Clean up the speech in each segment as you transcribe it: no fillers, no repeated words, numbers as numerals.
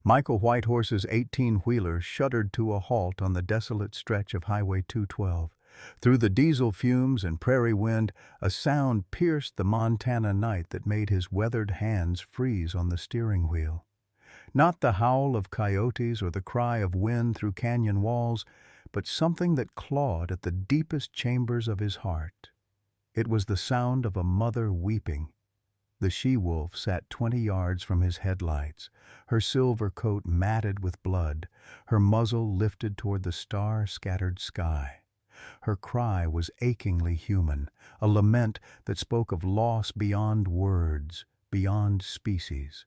Michael Whitehorse's 18-wheeler shuddered to a halt on the desolate stretch of Highway 212. Through the diesel fumes and prairie wind, a sound pierced the Montana night that made his weathered hands freeze on the steering wheel. Not the howl of coyotes or the cry of wind through canyon walls, but something that clawed at the deepest chambers of his heart. It was the sound of a mother weeping. The she-wolf sat 20 yards from his headlights, her silver coat matted with blood, her muzzle lifted toward the star-scattered sky. Her cry was achingly human, a lament that spoke of loss beyond words, beyond species.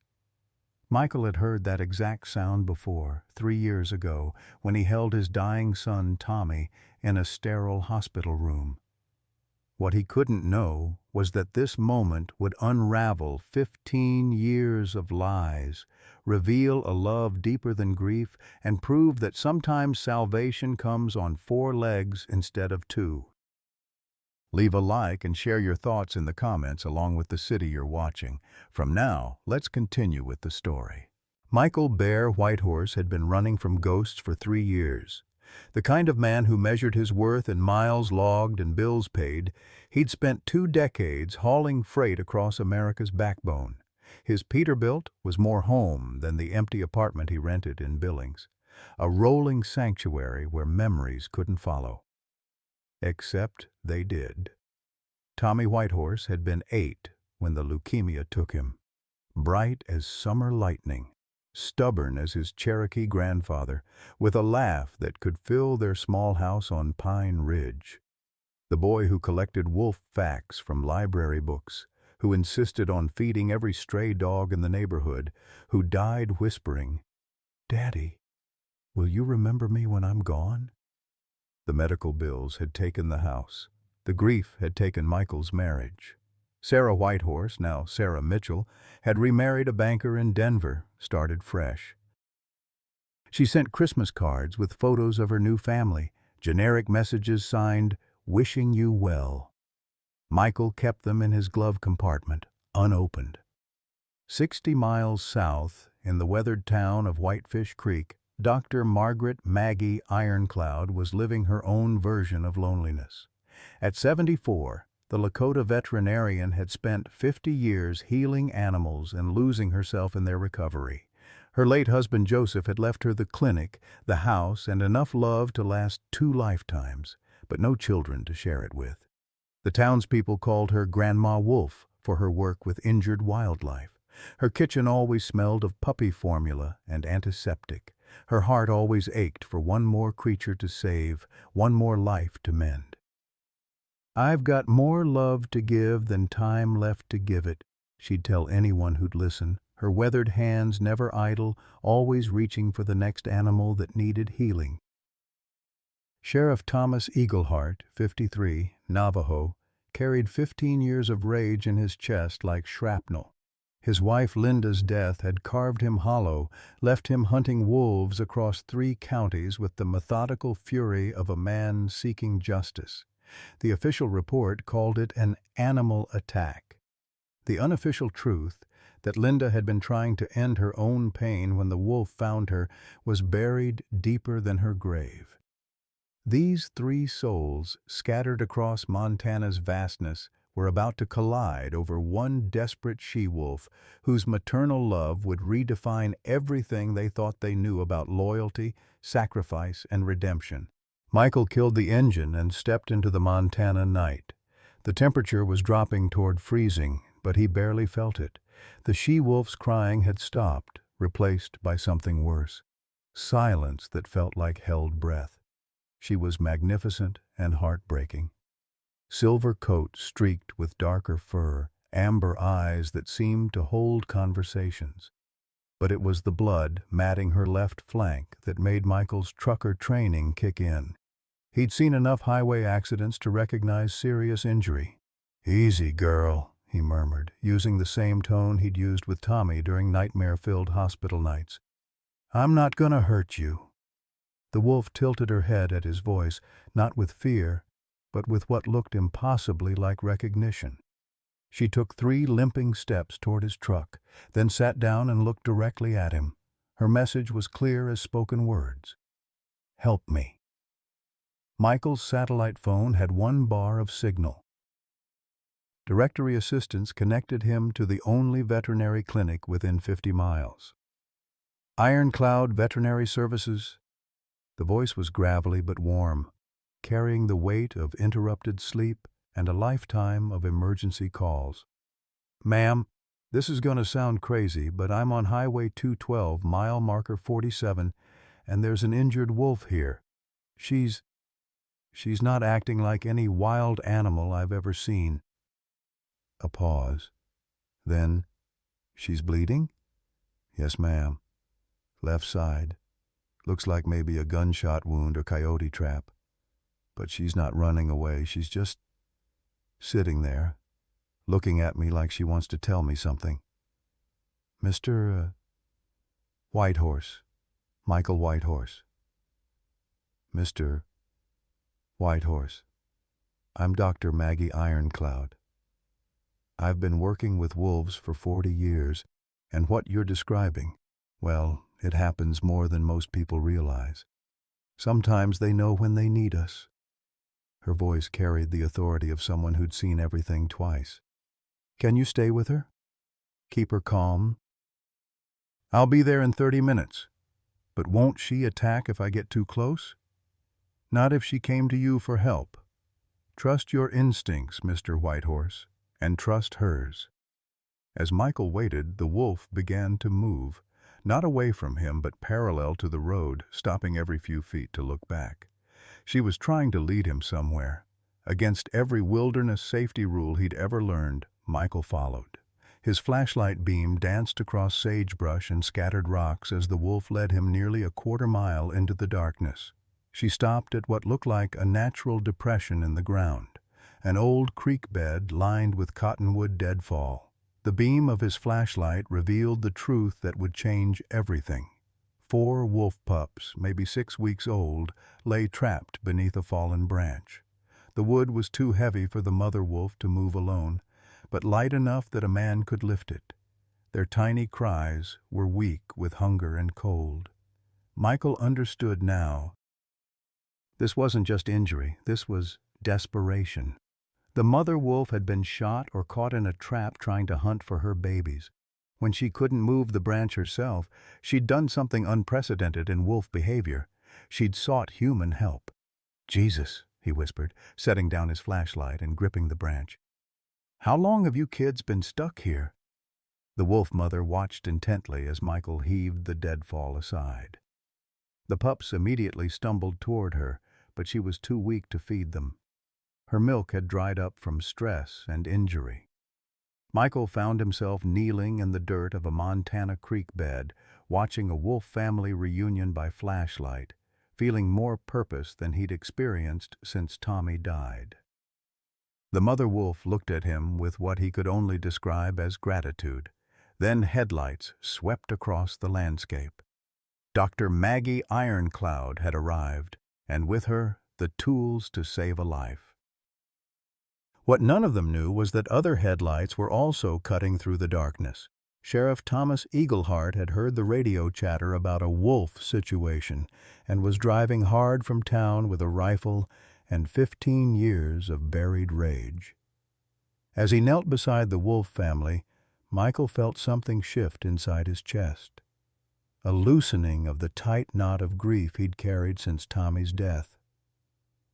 Michael had heard that exact sound before, 3 years ago, when he held his dying son Tommy in a sterile hospital room. What he couldn't know was that this moment would unravel 15 years of lies, reveal a love deeper than grief, and prove that sometimes salvation comes on 4 legs instead of 2. Leave a like and share your thoughts in the comments along with the city you're watching. From now, let's continue with the story. Michael Bear Whitehorse had been running from ghosts for 3 years. The kind of man who measured his worth in miles logged and bills paid, he'd spent 2 decades hauling freight across America's backbone. His Peterbilt was more home than the empty apartment he rented in Billings, a rolling sanctuary where memories couldn't follow. Except they did. Tommy Whitehorse had been 8 when the leukemia took him. Bright as summer lightning, stubborn as his Cherokee grandfather, with a laugh that could fill their small house on Pine Ridge. The boy who collected wolf facts from library books, who insisted on feeding every stray dog in the neighborhood, who died whispering, "Daddy, will you remember me when I'm gone?" The medical bills had taken the house. The grief had taken Michael's marriage. Sarah Whitehorse, now Sarah Mitchell, had remarried a banker in Denver, started fresh. She sent Christmas cards with photos of her new family, generic messages signed, "Wishing you well." Michael kept them in his glove compartment, unopened. 60 miles south, in the weathered town of Whitefish Creek, Dr. Margaret Maggie Ironcloud was living her own version of loneliness. At 74, the Lakota veterinarian had spent 50 years healing animals and losing herself in their recovery. Her late husband Joseph had left her the clinic, the house, and enough love to last 2 lifetimes, but no children to share it with. The townspeople called her Grandma Wolf for her work with injured wildlife. Her kitchen always smelled of puppy formula and antiseptic. Her heart always ached for one more creature to save, one more life to mend. "I've got more love to give than time left to give it," she'd tell anyone who'd listen, her weathered hands never idle, always reaching for the next animal that needed healing. Sheriff Thomas Eagleheart, 53, Navajo, carried 15 years of rage in his chest like shrapnel. His wife Linda's death had carved him hollow, left him hunting wolves across 3 counties with the methodical fury of a man seeking justice. The official report called it an animal attack. The unofficial truth, that Linda had been trying to end her own pain when the wolf found her, was buried deeper than her grave. These 3 souls, scattered across Montana's vastness, were about to collide over one desperate she-wolf whose maternal love would redefine everything they thought they knew about loyalty, sacrifice, and redemption. Michael killed the engine and stepped into the Montana night. The temperature was dropping toward freezing, but he barely felt it. The she-wolf's crying had stopped, replaced by something worse. Silence that felt like held breath. She was magnificent and heartbreaking. Silver coat streaked with darker fur, amber eyes that seemed to hold conversations. But it was the blood matting her left flank that made Michael's trucker training kick in. He'd seen enough highway accidents to recognize serious injury. "Easy, girl," he murmured, using the same tone he'd used with Tommy during nightmare-filled hospital nights. "I'm not gonna hurt you." The wolf tilted her head at his voice, not with fear, but with what looked impossibly like recognition. She took 3 limping steps toward his truck, then sat down and looked directly at him. Her message was clear as spoken words. Help me. Michael's satellite phone had 1 bar of signal. Directory assistants connected him to the only veterinary clinic within 50 miles. Ironcloud Veterinary Services. The voice was gravelly but warm, carrying the weight of interrupted sleep and a lifetime of emergency calls. Ma'am, this is going to sound crazy, but I'm on Highway 212, mile marker 47, and there's an injured wolf here. She's not acting like any wild animal I've ever seen. A pause. Then, she's bleeding? Yes, ma'am. Left side. Looks like maybe a gunshot wound or coyote trap. But she's not running away. She's just sitting there, looking at me like she wants to tell me something. Mr. Whitehorse. Michael Whitehorse. Mr. Whitehorse. I'm Dr. Maggie Ironcloud. I've been working with wolves for 40 years, and what you're describing, well, it happens more than most people realize. Sometimes they know when they need us. Her voice carried the authority of someone who'd seen everything twice. Can you stay with her? Keep her calm? I'll be there in 30 minutes. But won't she attack if I get too close? Not if she came to you for help. Trust your instincts, Mr. Whitehorse, and trust hers. As Michael waited, the wolf began to move, not away from him but parallel to the road, stopping every few feet to look back. She was trying to lead him somewhere. Against every wilderness safety rule he'd ever learned, Michael followed. His flashlight beam danced across sagebrush and scattered rocks as the wolf led him nearly a quarter-mile into the darkness. She stopped at what looked like a natural depression in the ground, an old creek bed lined with cottonwood deadfall. The beam of his flashlight revealed the truth that would change everything. 4 wolf pups, maybe 6 weeks old, lay trapped beneath a fallen branch. The wood was too heavy for the mother wolf to move alone, but light enough that a man could lift it. Their tiny cries were weak with hunger and cold. Michael understood now. This wasn't just injury, this was desperation. The mother wolf had been shot or caught in a trap trying to hunt for her babies. When she couldn't move the branch herself, she'd done something unprecedented in wolf behavior. She'd sought human help. Jesus, he whispered, setting down his flashlight and gripping the branch. How long have you kids been stuck here? The wolf mother watched intently as Michael heaved the deadfall aside. The pups immediately stumbled toward her, but she was too weak to feed them. Her milk had dried up from stress and injury. Michael found himself kneeling in the dirt of a Montana creek bed, watching a wolf family reunion by flashlight, feeling more purpose than he'd experienced since Tommy died. The mother wolf looked at him with what he could only describe as gratitude. Then headlights swept across the landscape. Dr. Maggie Ironcloud had arrived, and with her, the tools to save a life. What none of them knew was that other headlights were also cutting through the darkness. Sheriff Thomas Eagleheart had heard the radio chatter about a wolf situation and was driving hard from town with a rifle and 15 years of buried rage. As he knelt beside the wolf family, Michael felt something shift inside his chest. A loosening of the tight knot of grief he'd carried since Tommy's death.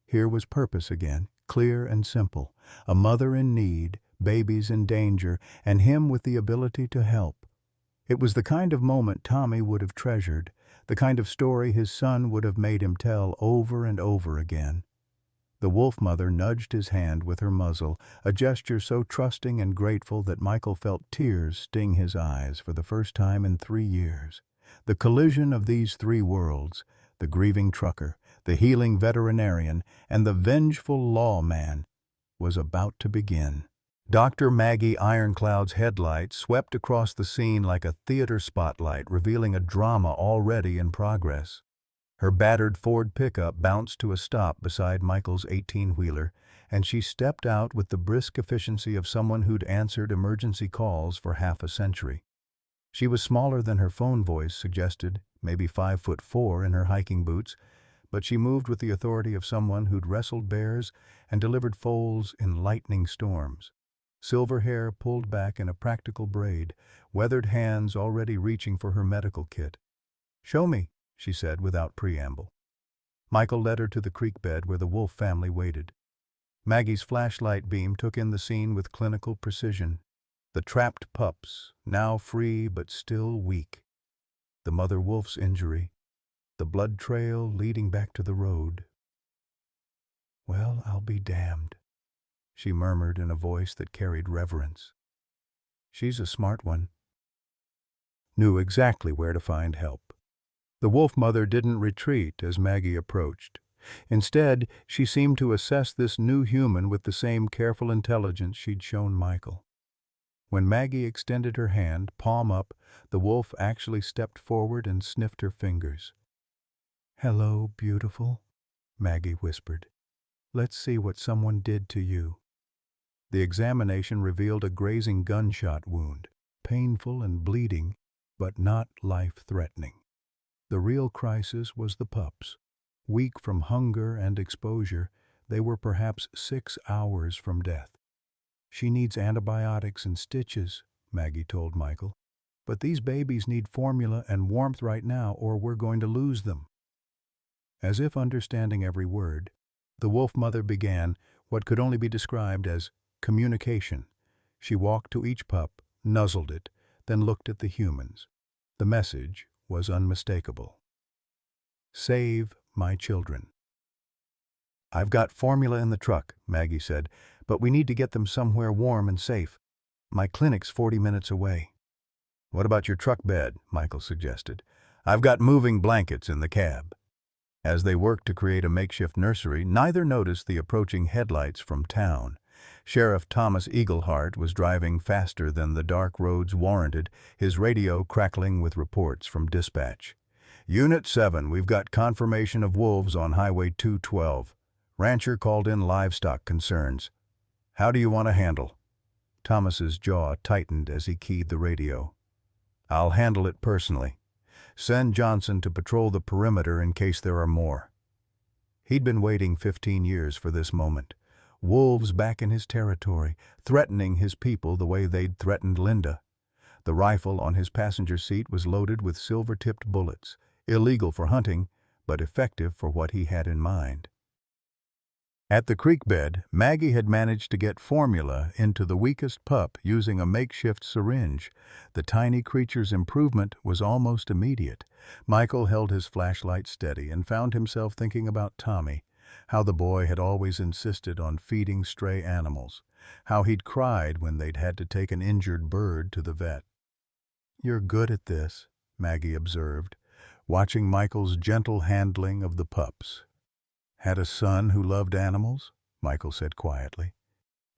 Here was purpose again, clear and simple. A mother in need, babies in danger, and him with the ability to help. It was the kind of moment Tommy would have treasured, the kind of story his son would have made him tell over and over again. The wolf mother nudged his hand with her muzzle, a gesture so trusting and grateful that Michael felt tears sting his eyes for the first time in 3 years. The collision of these 3 worlds, the grieving trucker, the healing veterinarian, and the vengeful lawman, was about to begin. Dr. Maggie Ironcloud's headlights swept across the scene like a theater spotlight, revealing a drama already in progress. Her battered Ford pickup bounced to a stop beside Michael's 18-wheeler, and she stepped out with the brisk efficiency of someone who'd answered emergency calls for half a century. She was smaller than her phone voice suggested, maybe 5'4" in her hiking boots, but she moved with the authority of someone who'd wrestled bears and delivered foals in lightning storms. Silver hair pulled back in a practical braid, weathered hands already reaching for her medical kit. "Show me," she said without preamble. Michael led her to the creek bed where the Wolf family waited. Maggie's flashlight beam took in the scene with clinical precision. The trapped pups, now free but still weak. The mother wolf's injury. The blood trail leading back to the road. "Well, I'll be damned," she murmured in a voice that carried reverence. "She's a smart one." Knew exactly where to find help. The wolf mother didn't retreat as Maggie approached. Instead, she seemed to assess this new human with the same careful intelligence she'd shown Michael. When Maggie extended her hand, palm up, the wolf actually stepped forward and sniffed her fingers. "Hello, beautiful," Maggie whispered. "Let's see what someone did to you." The examination revealed a grazing gunshot wound, painful and bleeding, but not life-threatening. The real crisis was the pups. Weak from hunger and exposure, they were perhaps 6 hours from death. "She needs antibiotics and stitches," Maggie told Michael. "But these babies need formula and warmth right now, or we're going to lose them." As if understanding every word, the wolf mother began what could only be described as communication. She walked to each pup, nuzzled it, then looked at the humans. The message was unmistakable. "Save my children." "I've got formula in the truck," Maggie said, "but we need to get them somewhere warm and safe. My clinic's 40 minutes away." "What about your truck bed?" Michael suggested. "I've got moving blankets in the cab." As they worked to create a makeshift nursery, neither noticed the approaching headlights from town. Sheriff Thomas Eagleheart was driving faster than the dark roads warranted, his radio crackling with reports from dispatch. "Unit 7, we've got confirmation of wolves on Highway 212. Rancher called in livestock concerns. How do you want to handle?" Thomas's jaw tightened as he keyed the radio. "I'll handle it personally. Send Johnson to patrol the perimeter in case there are more." He'd been waiting 15 years for this moment. Wolves back in his territory, threatening his people the way they'd threatened Linda. The rifle on his passenger seat was loaded with silver-tipped bullets, illegal for hunting, but effective for what he had in mind. At the creek bed, Maggie had managed to get formula into the weakest pup using a makeshift syringe. The tiny creature's improvement was almost immediate. Michael held his flashlight steady and found himself thinking about Tommy, how the boy had always insisted on feeding stray animals, how he'd cried when they'd had to take an injured bird to the vet. "You're good at this," Maggie observed, watching Michael's gentle handling of the pups. "Had a son who loved animals?" Michael said quietly.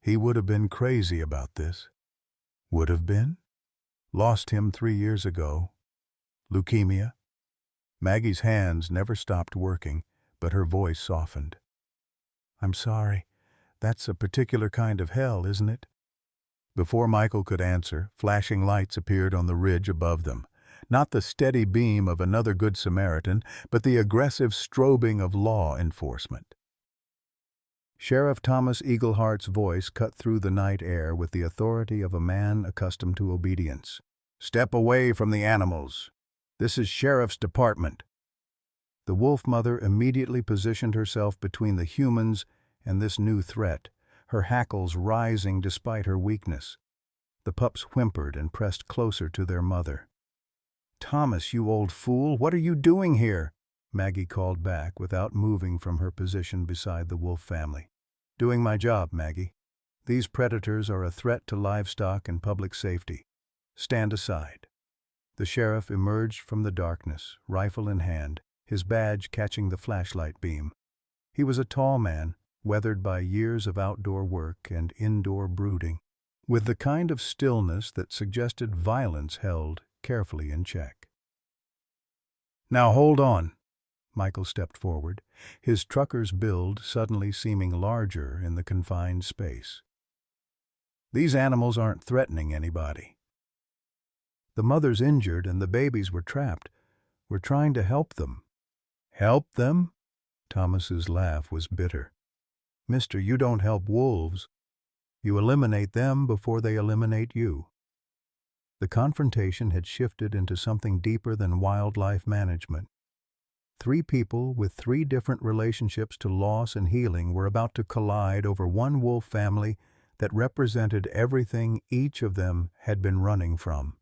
"He would have been crazy about this." "Would have been?" "Lost him 3 years ago. Leukemia." Maggie's hands never stopped working, but her voice softened. "I'm sorry. That's a particular kind of hell, isn't it?" Before Michael could answer, flashing lights appeared on the ridge above them. Not the steady beam of another Good Samaritan, but the aggressive strobing of law enforcement. Sheriff Thomas Eagleheart's voice cut through the night air with the authority of a man accustomed to obedience. "Step away from the animals. This is Sheriff's Department." The wolf mother immediately positioned herself between the humans and this new threat, her hackles rising despite her weakness. The pups whimpered and pressed closer to their mother. "Thomas, you old fool, what are you doing here?" Maggie called back without moving from her position beside the wolf family. "Doing my job, Maggie. These predators are a threat to livestock and public safety. Stand aside." The sheriff emerged from the darkness, rifle in hand, his badge catching the flashlight beam. He was a tall man, weathered by years of outdoor work and indoor brooding, with the kind of stillness that suggested violence held carefully in check. "Now hold on." Michael stepped forward, his trucker's build suddenly seeming larger in the confined space. "These animals aren't threatening anybody." The mother's injured and the babies were trapped. We're trying to help them." "Help them?" Thomas's laugh was bitter. "Mister, you don't help wolves. You eliminate them before they eliminate you." The confrontation had shifted into something deeper than wildlife management. Three people with three different relationships to loss and healing were about to collide over one wolf family that represented everything each of them had been running from.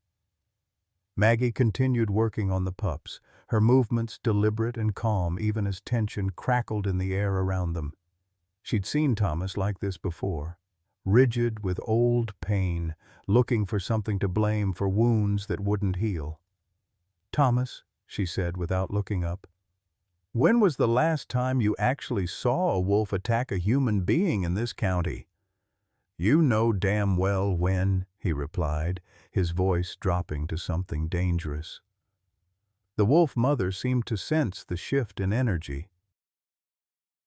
Maggie continued working on the pups, her movements deliberate and calm even as tension crackled in the air around them. She'd seen Thomas like this before, rigid with old pain, looking for something to blame for wounds that wouldn't heal. "Thomas," she said without looking up, "when was the last time you actually saw a wolf attack a human being in this county?" "You know damn well when," he replied, his voice dropping to something dangerous. The wolf mother seemed to sense the shift in energy.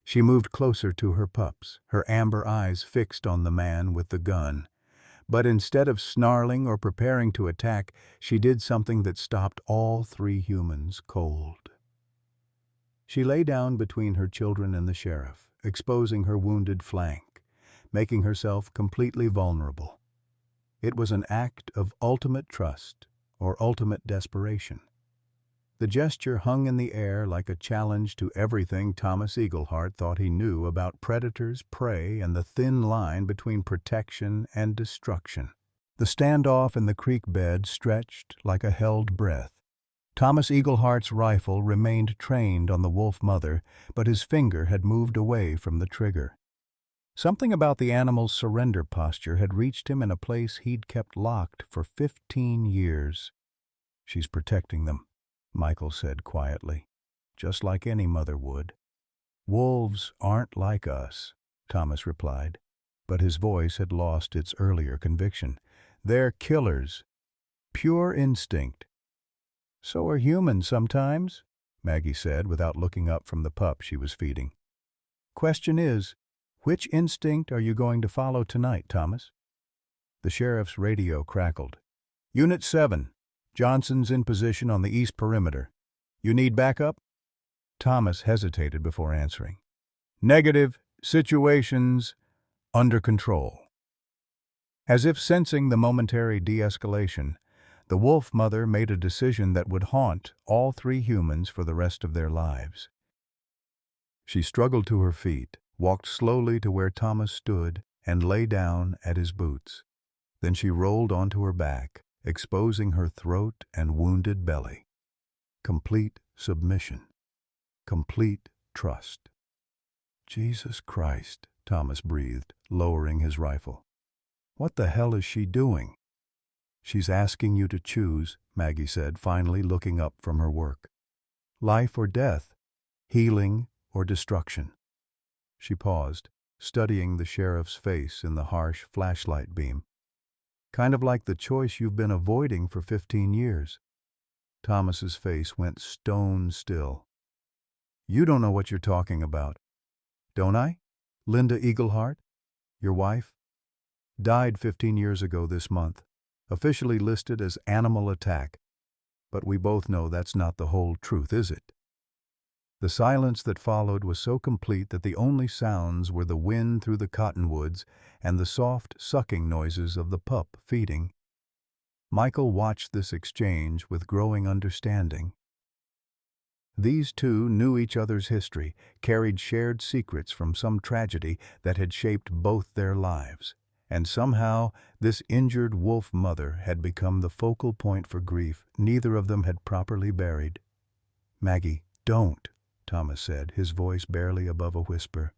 She moved closer to her pups, her amber eyes fixed on the man with the gun. But instead of snarling or preparing to attack, she did something that stopped all three humans cold. She lay down between her children and the sheriff, exposing her wounded flank, making herself completely vulnerable. It was an act of ultimate trust or ultimate desperation. The gesture hung in the air like a challenge to everything Thomas Eagleheart thought he knew about predators, prey, and the thin line between protection and destruction. The standoff in the creek bed stretched like a held breath. Thomas Eagleheart's rifle remained trained on the wolf mother, but his finger had moved away from the trigger. Something about the animal's surrender posture had reached him in a place he'd kept locked for 15 years. "She's protecting them," Michael said quietly, "just like any mother would." "Wolves aren't like us," Thomas replied, but his voice had lost its earlier conviction. "They're killers. Pure instinct." "So are humans sometimes," Maggie said without looking up from the pup she was feeding. "Question is, which instinct are you going to follow tonight, Thomas?" The sheriff's radio crackled. "Unit 7. Johnson's in position on the east perimeter. You need backup?" Thomas hesitated before answering. "Negative. Situation's under control." As if sensing the momentary de-escalation, the wolf mother made a decision that would haunt all three humans for the rest of their lives. She struggled to her feet, walked slowly to where Thomas stood, and lay down at his boots. Then she rolled onto her back, exposing her throat and wounded belly. Complete submission. Complete trust. "Jesus Christ," Thomas breathed, lowering his rifle. "What the hell is she doing?" "She's asking you to choose," Maggie said, finally looking up from her work. "Life or death, healing or destruction." She paused, studying the sheriff's face in the harsh flashlight beam. "Kind of like the choice you've been avoiding for 15 years. Thomas's face went stone still. "You don't know what you're talking about." "Don't I? Linda Eagleheart, your wife, died 15 years ago this month, officially listed as animal attack. But we both know that's not the whole truth, is it?" The silence that followed was so complete that the only sounds were the wind through the cottonwoods and the soft sucking noises of the pup feeding. Michael watched this exchange with growing understanding. These two knew each other's history, carried shared secrets from some tragedy that had shaped both their lives. And somehow, this injured wolf mother had become the focal point for grief neither of them had properly buried. "Maggie, don't," Thomas said, his voice barely above a whisper.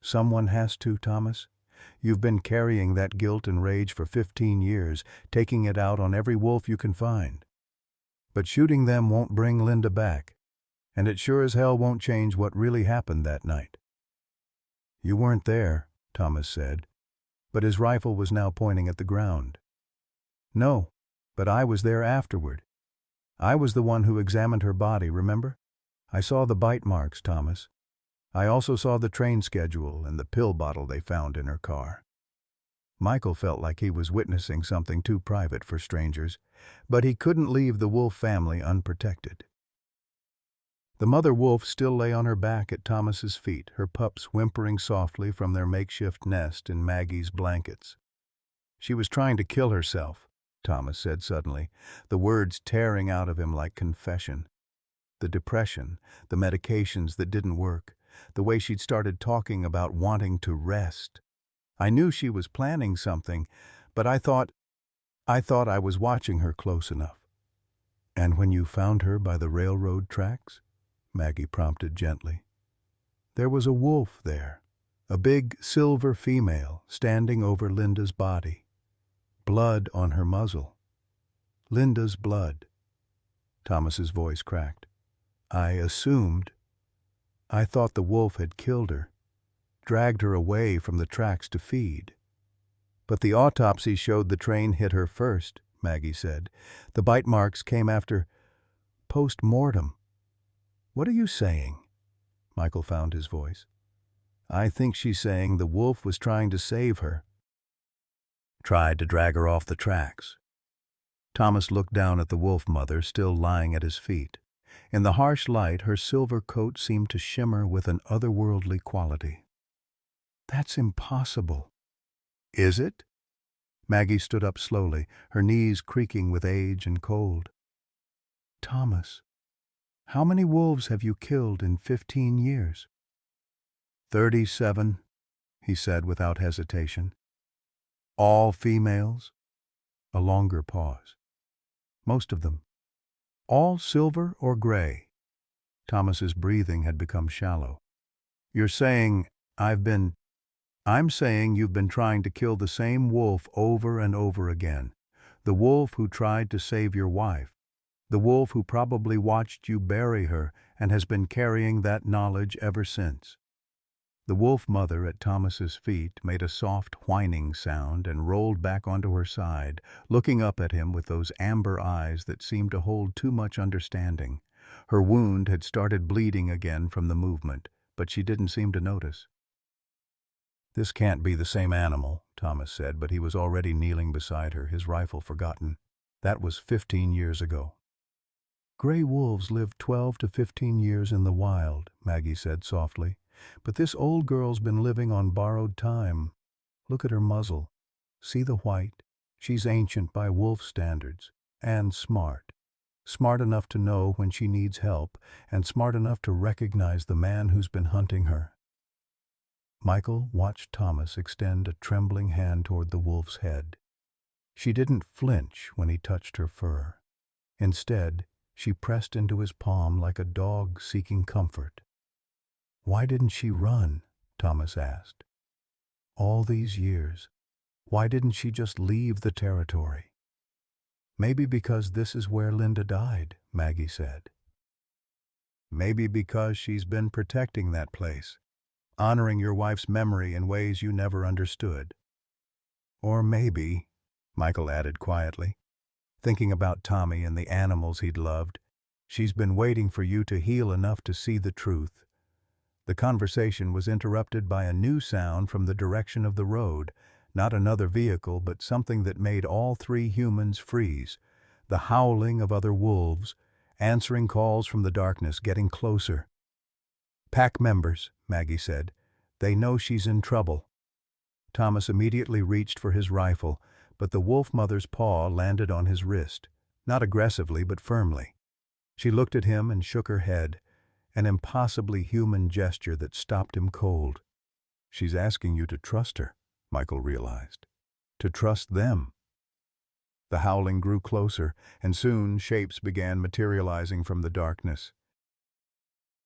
"Someone has to, Thomas. You've been carrying that guilt and rage for 15 years, taking it out on every wolf you can find. But shooting them won't bring Linda back, and it sure as hell won't change what really happened that night." "You weren't there," Thomas said, but his rifle was now pointing at the ground. "No, but I was there afterward. I was the one who examined her body, remember? I saw the bite marks, Thomas. I also saw the train schedule and the pill bottle they found in her car." Michael felt like he was witnessing something too private for strangers, but he couldn't leave the wolf family unprotected. The mother wolf still lay on her back at Thomas's feet, her pups whimpering softly from their makeshift nest in Maggie's blankets. "She was trying to kill herself," Thomas said suddenly, the words tearing out of him like confession. The depression, the medications that didn't work, the way she'd started talking about wanting to rest. "I knew she was planning something, but I thought I was watching her close enough." "And when you found her by the railroad tracks?" Maggie prompted gently. "There was a wolf there, a big silver female standing over Linda's body. Blood on her muzzle. Linda's blood." Thomas's voice cracked. I thought the wolf had killed her, dragged her away from the tracks to feed." "But the autopsy showed the train hit her first," Maggie said. "The bite marks came after post-mortem." "What are you saying?" Michael found his voice. "I think she's saying the wolf was trying to save her. Tried to drag her off the tracks." Thomas looked down at the wolf mother still lying at his feet. In the harsh light, her silver coat seemed to shimmer with an otherworldly quality. "That's impossible." "Is it?" Maggie stood up slowly, her knees creaking with age and cold. "Thomas, how many wolves have you killed in 15 years?" 37, he said without hesitation. "All females?" A longer pause. "Most of them. All silver or gray?" Thomas's breathing had become shallow. "You're saying I'm saying you've been trying to kill the same wolf over and over again. The wolf who tried to save your wife. The wolf who probably watched you bury her and has been carrying that knowledge ever since." The wolf mother at Thomas's feet made a soft whining sound and rolled back onto her side, looking up at him with those amber eyes that seemed to hold too much understanding. Her wound had started bleeding again from the movement, but she didn't seem to notice. "This can't be the same animal," Thomas said, but he was already kneeling beside her, his rifle forgotten. "That was 15 years ago." "Gray wolves live 12 to 15 years in the wild," Maggie said softly. "But this old girl's been living on borrowed time. Look at her muzzle. See the white? She's ancient by wolf standards. And smart. Smart enough to know when she needs help, and smart enough to recognize the man who's been hunting her." Michael watched Thomas extend a trembling hand toward the wolf's head. She didn't flinch when he touched her fur. Instead, she pressed into his palm like a dog seeking comfort. "Why didn't she run?" Thomas asked. "All these years, why didn't she just leave the territory?" "Maybe because this is where Linda died," Maggie said. "Maybe because she's been protecting that place, honoring your wife's memory in ways you never understood. Or maybe," Michael added quietly, thinking about Tommy and the animals he'd loved, "she's been waiting for you to heal enough to see the truth." The conversation was interrupted by a new sound from the direction of the road, not another vehicle, but something that made all three humans freeze. The howling of other wolves, answering calls from the darkness, getting closer. "Pack members," Maggie said. "They know she's in trouble." Thomas immediately reached for his rifle, but the wolf mother's paw landed on his wrist, not aggressively but firmly. She looked at him and shook her head, an impossibly human gesture that stopped him cold. "She's asking you to trust her," Michael realized. "To trust them." The howling grew closer, and soon shapes began materializing from the darkness.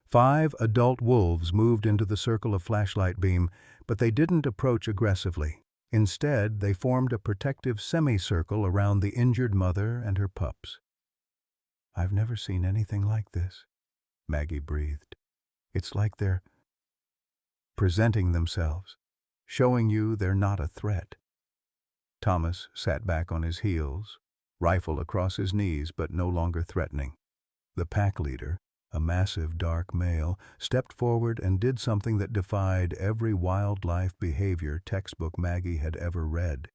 5 adult wolves moved into the circle of flashlight beam, but they didn't approach aggressively. Instead, they formed a protective semicircle around the injured mother and her pups. "I've never seen anything like this," Maggie breathed. "It's like they're presenting themselves, showing you they're not a threat." Thomas sat back on his heels, rifle across his knees but no longer threatening. The pack leader, a massive dark male, stepped forward and did something that defied every wildlife behavior textbook Maggie had ever read.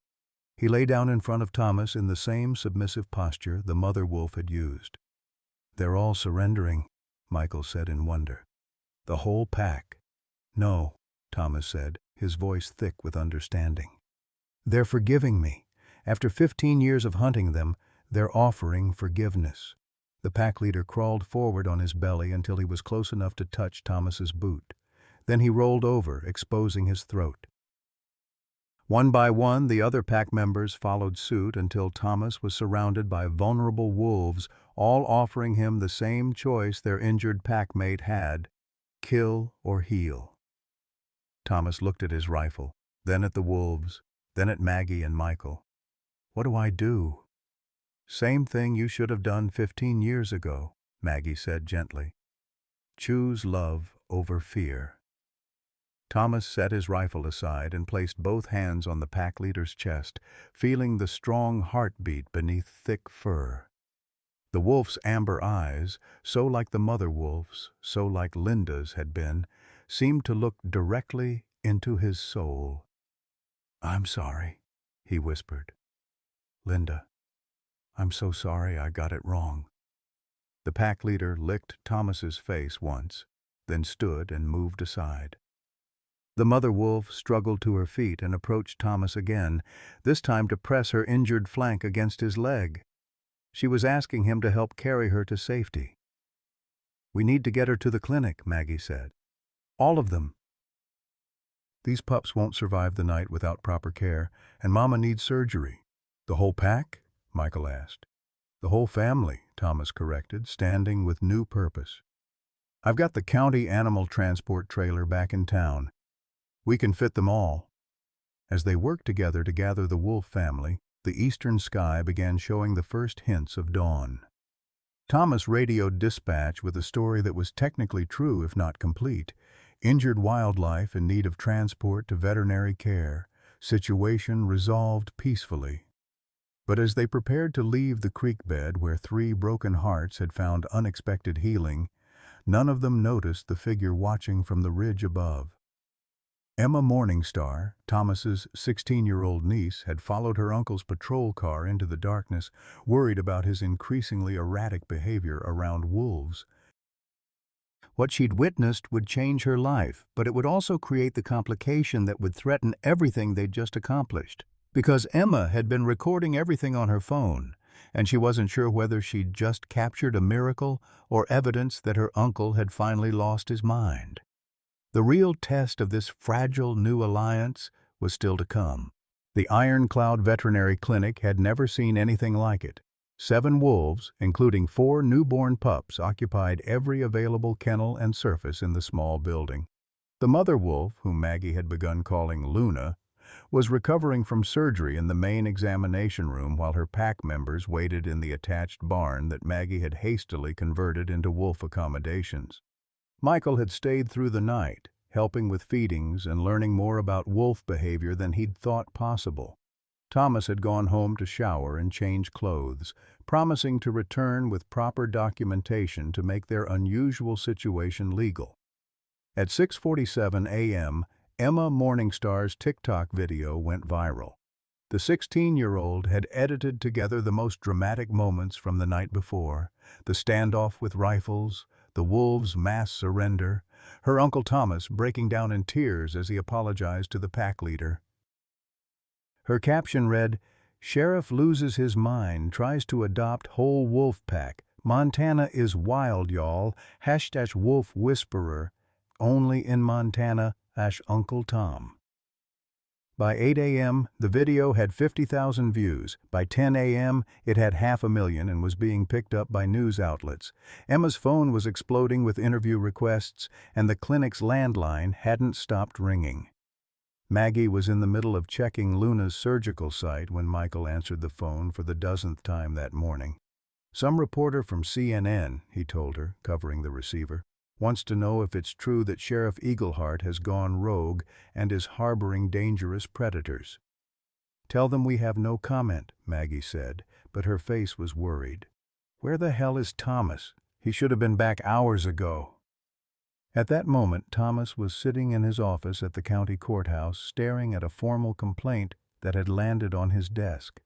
He lay down in front of Thomas in the same submissive posture the mother wolf had used. "They're all surrendering," Michael said in wonder. "The whole pack." "No," Thomas said, his voice thick with understanding. "They're forgiving me. After 15 years of hunting them, they're offering forgiveness." The pack leader crawled forward on his belly until he was close enough to touch Thomas's boot. Then he rolled over, exposing his throat. One by one, the other pack members followed suit until Thomas was surrounded by vulnerable wolves, all offering him the same choice their injured packmate had: kill or heal. Thomas looked at his rifle, then at the wolves, then at Maggie and Michael. "What do I do?" "Same thing you should have done 15 years ago," Maggie said gently. "Choose love over fear." Thomas set his rifle aside and placed both hands on the pack leader's chest, feeling the strong heartbeat beneath thick fur. The wolf's amber eyes, so like the mother wolf's, so like Linda's had been, seemed to look directly into his soul. "I'm sorry," he whispered. "Linda, I'm so sorry I got it wrong." The pack leader licked Thomas's face once, then stood and moved aside. The mother wolf struggled to her feet and approached Thomas again, this time to press her injured flank against his leg. She was asking him to help carry her to safety. "We need to get her to the clinic," Maggie said. "All of them. These pups won't survive the night without proper care, and Mama needs surgery." "The whole pack?" Michael asked. "The whole family," Thomas corrected, standing with new purpose. "I've got the county animal transport trailer back in town. We can fit them all." As they worked together to gather the wolf family, the eastern sky began showing the first hints of dawn. Thomas radioed dispatch with a story that was technically true if not complete. Injured wildlife in need of transport to veterinary care. Situation resolved peacefully. But as they prepared to leave the creek bed where 3 broken hearts had found unexpected healing, none of them noticed the figure watching from the ridge above. Emma Morningstar, Thomas's 16-year-old niece, had followed her uncle's patrol car into the darkness, worried about his increasingly erratic behavior around wolves. What she'd witnessed would change her life, but it would also create the complication that would threaten everything they'd just accomplished. Because Emma had been recording everything on her phone, and she wasn't sure whether she'd just captured a miracle or evidence that her uncle had finally lost his mind. The real test of this fragile new alliance was still to come. The Ironcloud Veterinary Clinic had never seen anything like it. 7 wolves, including 4 newborn pups, occupied every available kennel and surface in the small building. The mother wolf, whom Maggie had begun calling Luna, was recovering from surgery in the main examination room while her pack members waited in the attached barn that Maggie had hastily converted into wolf accommodations. Michael had stayed through the night, helping with feedings and learning more about wolf behavior than he'd thought possible. Thomas had gone home to shower and change clothes, promising to return with proper documentation to make their unusual situation legal. At 6:47 a.m., Emma Morningstar's TikTok video went viral. The 16-year-old had edited together the most dramatic moments from the night before: the standoff with rifles, the wolves' mass surrender, her Uncle Thomas breaking down in tears as he apologized to the pack leader. Her caption read, "Sheriff loses his mind, tries to adopt whole wolf pack. Montana is wild, y'all. #wolf whisperer. Only in Montana, Uncle Tom." By 8 a.m., the video had 50,000 views. By 10 a.m., it had 500,000 and was being picked up by news outlets. Emma's phone was exploding with interview requests, and the clinic's landline hadn't stopped ringing. Maggie was in the middle of checking Luna's surgical site when Michael answered the phone for the dozenth time that morning. "Some reporter from CNN," he told her, covering the receiver, "wants to know if it's true that Sheriff Eagleheart has gone rogue and is harboring dangerous predators." "Tell them we have no comment," Maggie said, but her face was worried. "Where the hell is Thomas?" He should have been back hours ago. At that moment, Thomas was sitting in his office at the county courthouse, staring at a formal complaint that had landed on his desk.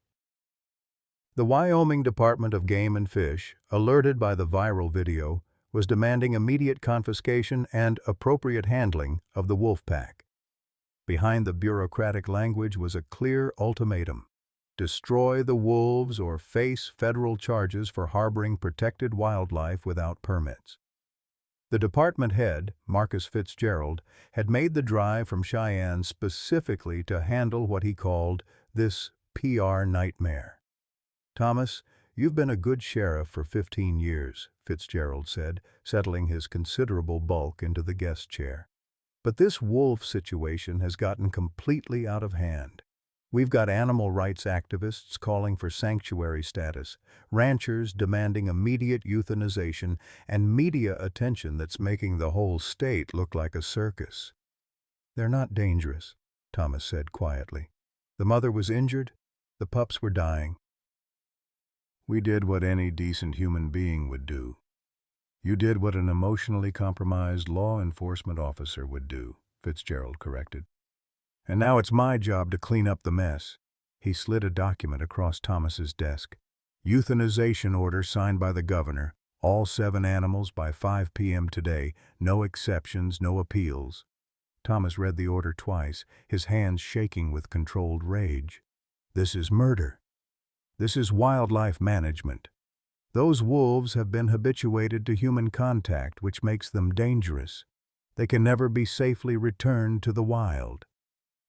The Wyoming Department of Game and Fish, alerted by the viral video, was demanding immediate confiscation and appropriate handling of the wolf pack. Behind the bureaucratic language was a clear ultimatum: destroy the wolves or face federal charges for harboring protected wildlife without permits. The department head, Marcus Fitzgerald, had made the drive from Cheyenne specifically to handle what he called this PR nightmare. "Thomas, you've been a good sheriff for 15 years, Fitzgerald said, settling his considerable bulk into the guest chair. But this wolf situation has gotten completely out of hand. We've got animal rights activists calling for sanctuary status, ranchers demanding immediate euthanization, and media attention that's making the whole state look like a circus." "They're not dangerous," Thomas said quietly. "The mother was injured, the pups were dying." "We did what any decent human being would do. You did what an emotionally compromised law enforcement officer would do," Fitzgerald corrected. "And now it's my job to clean up the mess." He slid a document across Thomas's desk. "Euthanization order signed by the governor. All 7 animals by 5 p.m. today. No exceptions, no appeals." Thomas read the order twice, his hands shaking with controlled rage. "This is murder. This is wildlife management. Those wolves have been habituated to human contact, which makes them dangerous. They can never be safely returned to the wild."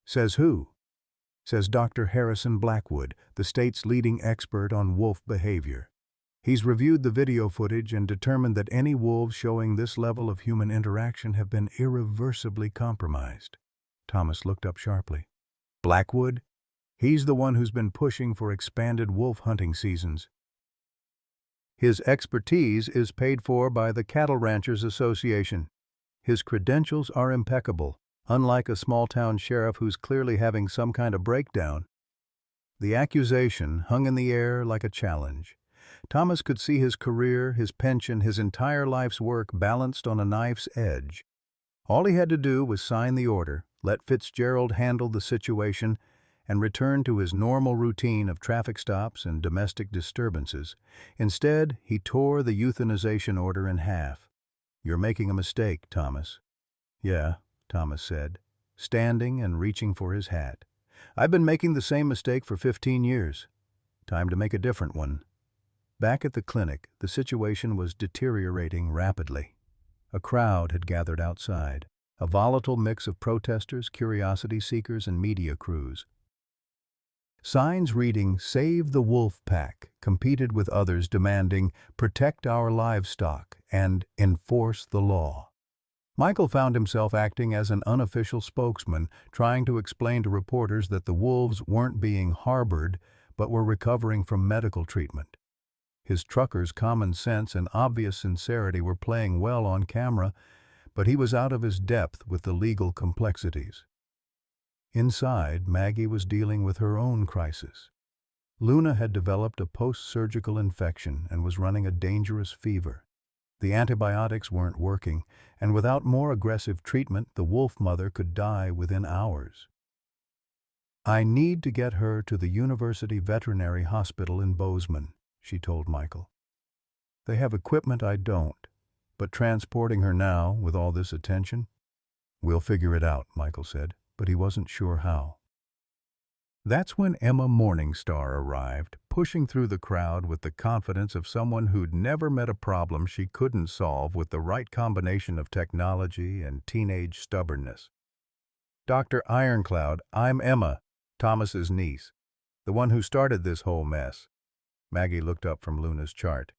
"Says who?" "Says Dr. Harrison Blackwood, the state's leading expert on wolf behavior. He's reviewed the video footage and determined that any wolves showing this level of human interaction have been irreversibly compromised." Thomas looked up sharply. "Blackwood? He's the one who's been pushing for expanded wolf hunting seasons. His expertise is paid for by the Cattle Ranchers Association. His credentials are impeccable, unlike a small-town sheriff who's clearly having some kind of breakdown." The accusation hung in the air like a challenge. Thomas could see his career, his pension, his entire life's work balanced on a knife's edge. All he had to do was sign the order, let Fitzgerald handle the situation, and return to his normal routine of traffic stops and domestic disturbances. Instead, he tore the euthanization order in half. "You're making a mistake, Thomas." "Yeah," Thomas said, standing and reaching for his hat. "I've been making the same mistake for 15 years. Time to make a different one." Back at the clinic, the situation was deteriorating rapidly. A crowd had gathered outside, a volatile mix of protesters, curiosity seekers, and media crews. Signs reading "Save the Wolf Pack" competed with others demanding "Protect our livestock" and "Enforce the law." Michael found himself acting as an unofficial spokesman, trying to explain to reporters that the wolves weren't being harbored, but were recovering from medical treatment. His trucker's common sense and obvious sincerity were playing well on camera, but he was out of his depth with the legal complexities. Inside, Maggie was dealing with her own crisis. Luna had developed a post-surgical infection and was running a dangerous fever. The antibiotics weren't working, and without more aggressive treatment, the wolf mother could die within hours. "I need to get her to the University Veterinary Hospital in Bozeman," she told Michael. "They have equipment I don't, but transporting her now, with all this attention—" "We'll figure it out," Michael said, but he wasn't sure how. That's when Emma Morningstar arrived, pushing through the crowd with the confidence of someone who'd never met a problem she couldn't solve with the right combination of technology and teenage stubbornness. "Dr. Ironcloud, I'm Emma, Thomas's niece, the one who started this whole mess." Maggie looked up from Luna's chart.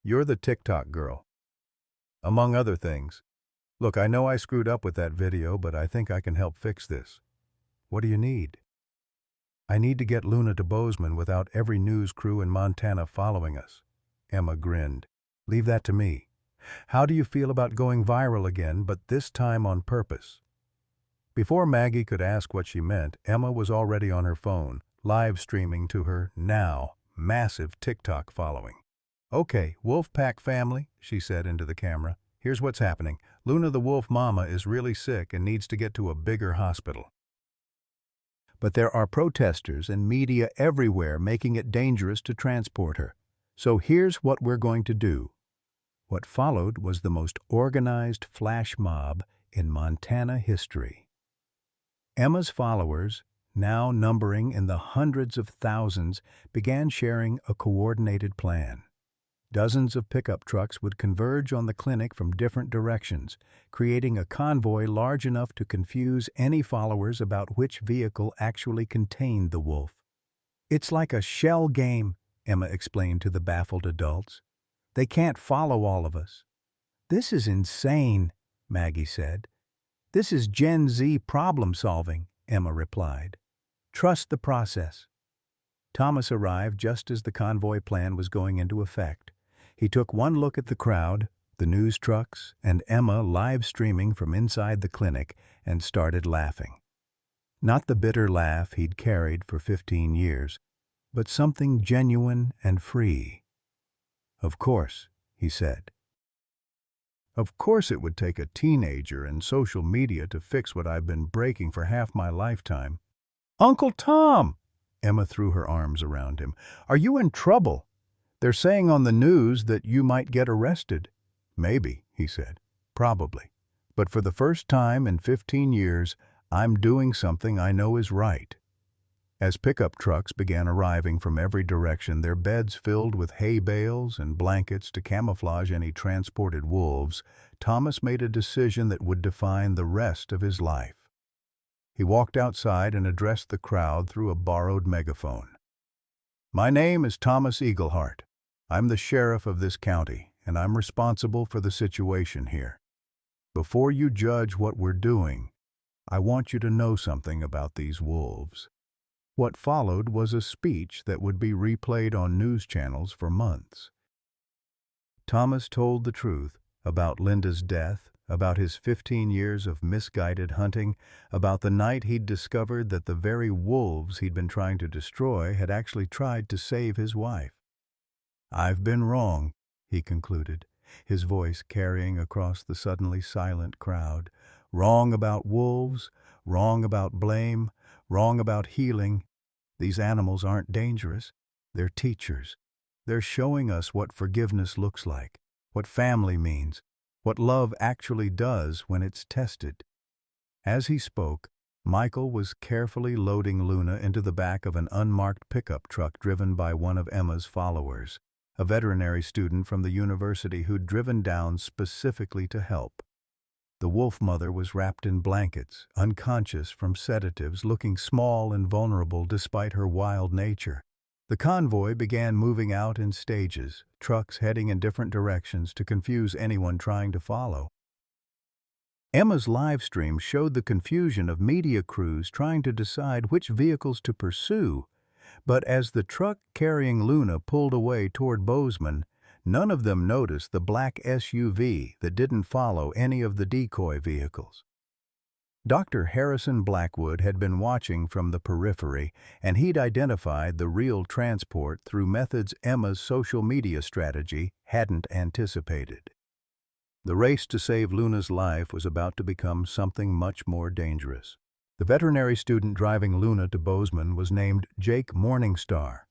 "You're the TikTok girl." "Among other things. Look, I know I screwed up with that video, but I think I can help fix this." "What do you need?" "I need to get Luna to Bozeman without every news crew in Montana following us." Emma grinned. "Leave that to me. How do you feel about going viral again, but this time on purpose?" Before Maggie could ask what she meant, Emma was already on her phone, live streaming to her, now, massive TikTok following. "Okay, wolf pack family," she said into the camera. "Here's what's happening. Luna the wolf mama is really sick and needs to get to a bigger hospital. But there are protesters and media everywhere making it dangerous to transport her. So here's what we're going to do." What followed was the most organized flash mob in Montana history. Emma's followers, now numbering in the hundreds of thousands, began sharing a coordinated plan. Dozens of pickup trucks would converge on the clinic from different directions, creating a convoy large enough to confuse any followers about which vehicle actually contained the wolf. "It's like a shell game," Emma explained to the baffled adults. "They can't follow all of us." "This is insane," Maggie said. "This is Gen Z problem solving," Emma replied. "Trust the process." Thomas arrived just as the convoy plan was going into effect. He took one look at the crowd, the news trucks, and Emma live streaming from inside the clinic, and started laughing. Not the bitter laugh he'd carried for 15 years, but something genuine and free. "Of course," he said. "Of course it would take a teenager and social media to fix what I've been breaking for half my lifetime." "Uncle Tom!" Emma threw her arms around him. "Are you in trouble? They're saying on the news that you might get arrested." "Maybe," he said. "Probably. But for the first time in 15 years, I'm doing something I know is right." As pickup trucks began arriving from every direction, their beds filled with hay bales and blankets to camouflage any transported wolves, Thomas made a decision that would define the rest of his life. He walked outside and addressed the crowd through a borrowed megaphone. "My name is Thomas Eaglehart. I'm the sheriff of this county, and I'm responsible for the situation here. Before you judge what we're doing, I want you to know something about these wolves." What followed was a speech that would be replayed on news channels for months. Thomas told the truth about Linda's death, about his 15 years of misguided hunting, about the night he'd discovered that the very wolves he'd been trying to destroy had actually tried to save his wife. "I've been wrong," he concluded, his voice carrying across the suddenly silent crowd. "Wrong about wolves, wrong about blame, wrong about healing. These animals aren't dangerous. They're teachers. They're showing us what forgiveness looks like, what family means, what love actually does when it's tested." As he spoke, Michael was carefully loading Luna into the back of an unmarked pickup truck driven by one of Emma's followers, a veterinary student from the university who'd driven down specifically to help. The wolf mother was wrapped in blankets, unconscious from sedatives, looking small and vulnerable despite her wild nature. The convoy began moving out in stages, trucks heading in different directions to confuse anyone trying to follow. Emma's live stream showed the confusion of media crews trying to decide which vehicles to pursue, but as the truck carrying Luna pulled away toward Bozeman, none of them noticed the black SUV that didn't follow any of the decoy vehicles. Dr. Harrison Blackwood had been watching from the periphery, and he'd identified the real transport through methods Emma's social media strategy hadn't anticipated. The race to save Luna's life was about to become something much more dangerous. The veterinary student driving Luna to Bozeman was named Jake Morningstar,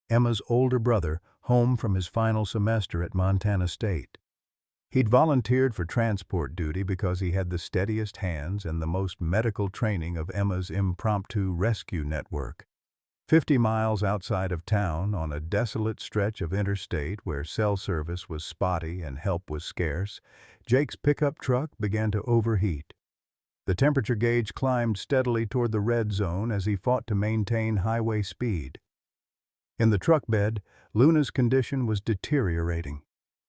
Emma's older brother, home from his final semester at Montana State. He'd volunteered for transport duty because he had the steadiest hands and the most medical training of Emma's impromptu rescue network. 50 miles outside of town, on a desolate stretch of interstate where cell service was spotty and help was scarce, Jake's pickup truck began to overheat. The temperature gauge climbed steadily toward the red zone as he fought to maintain highway speed. In the truck bed, Luna's condition was deteriorating.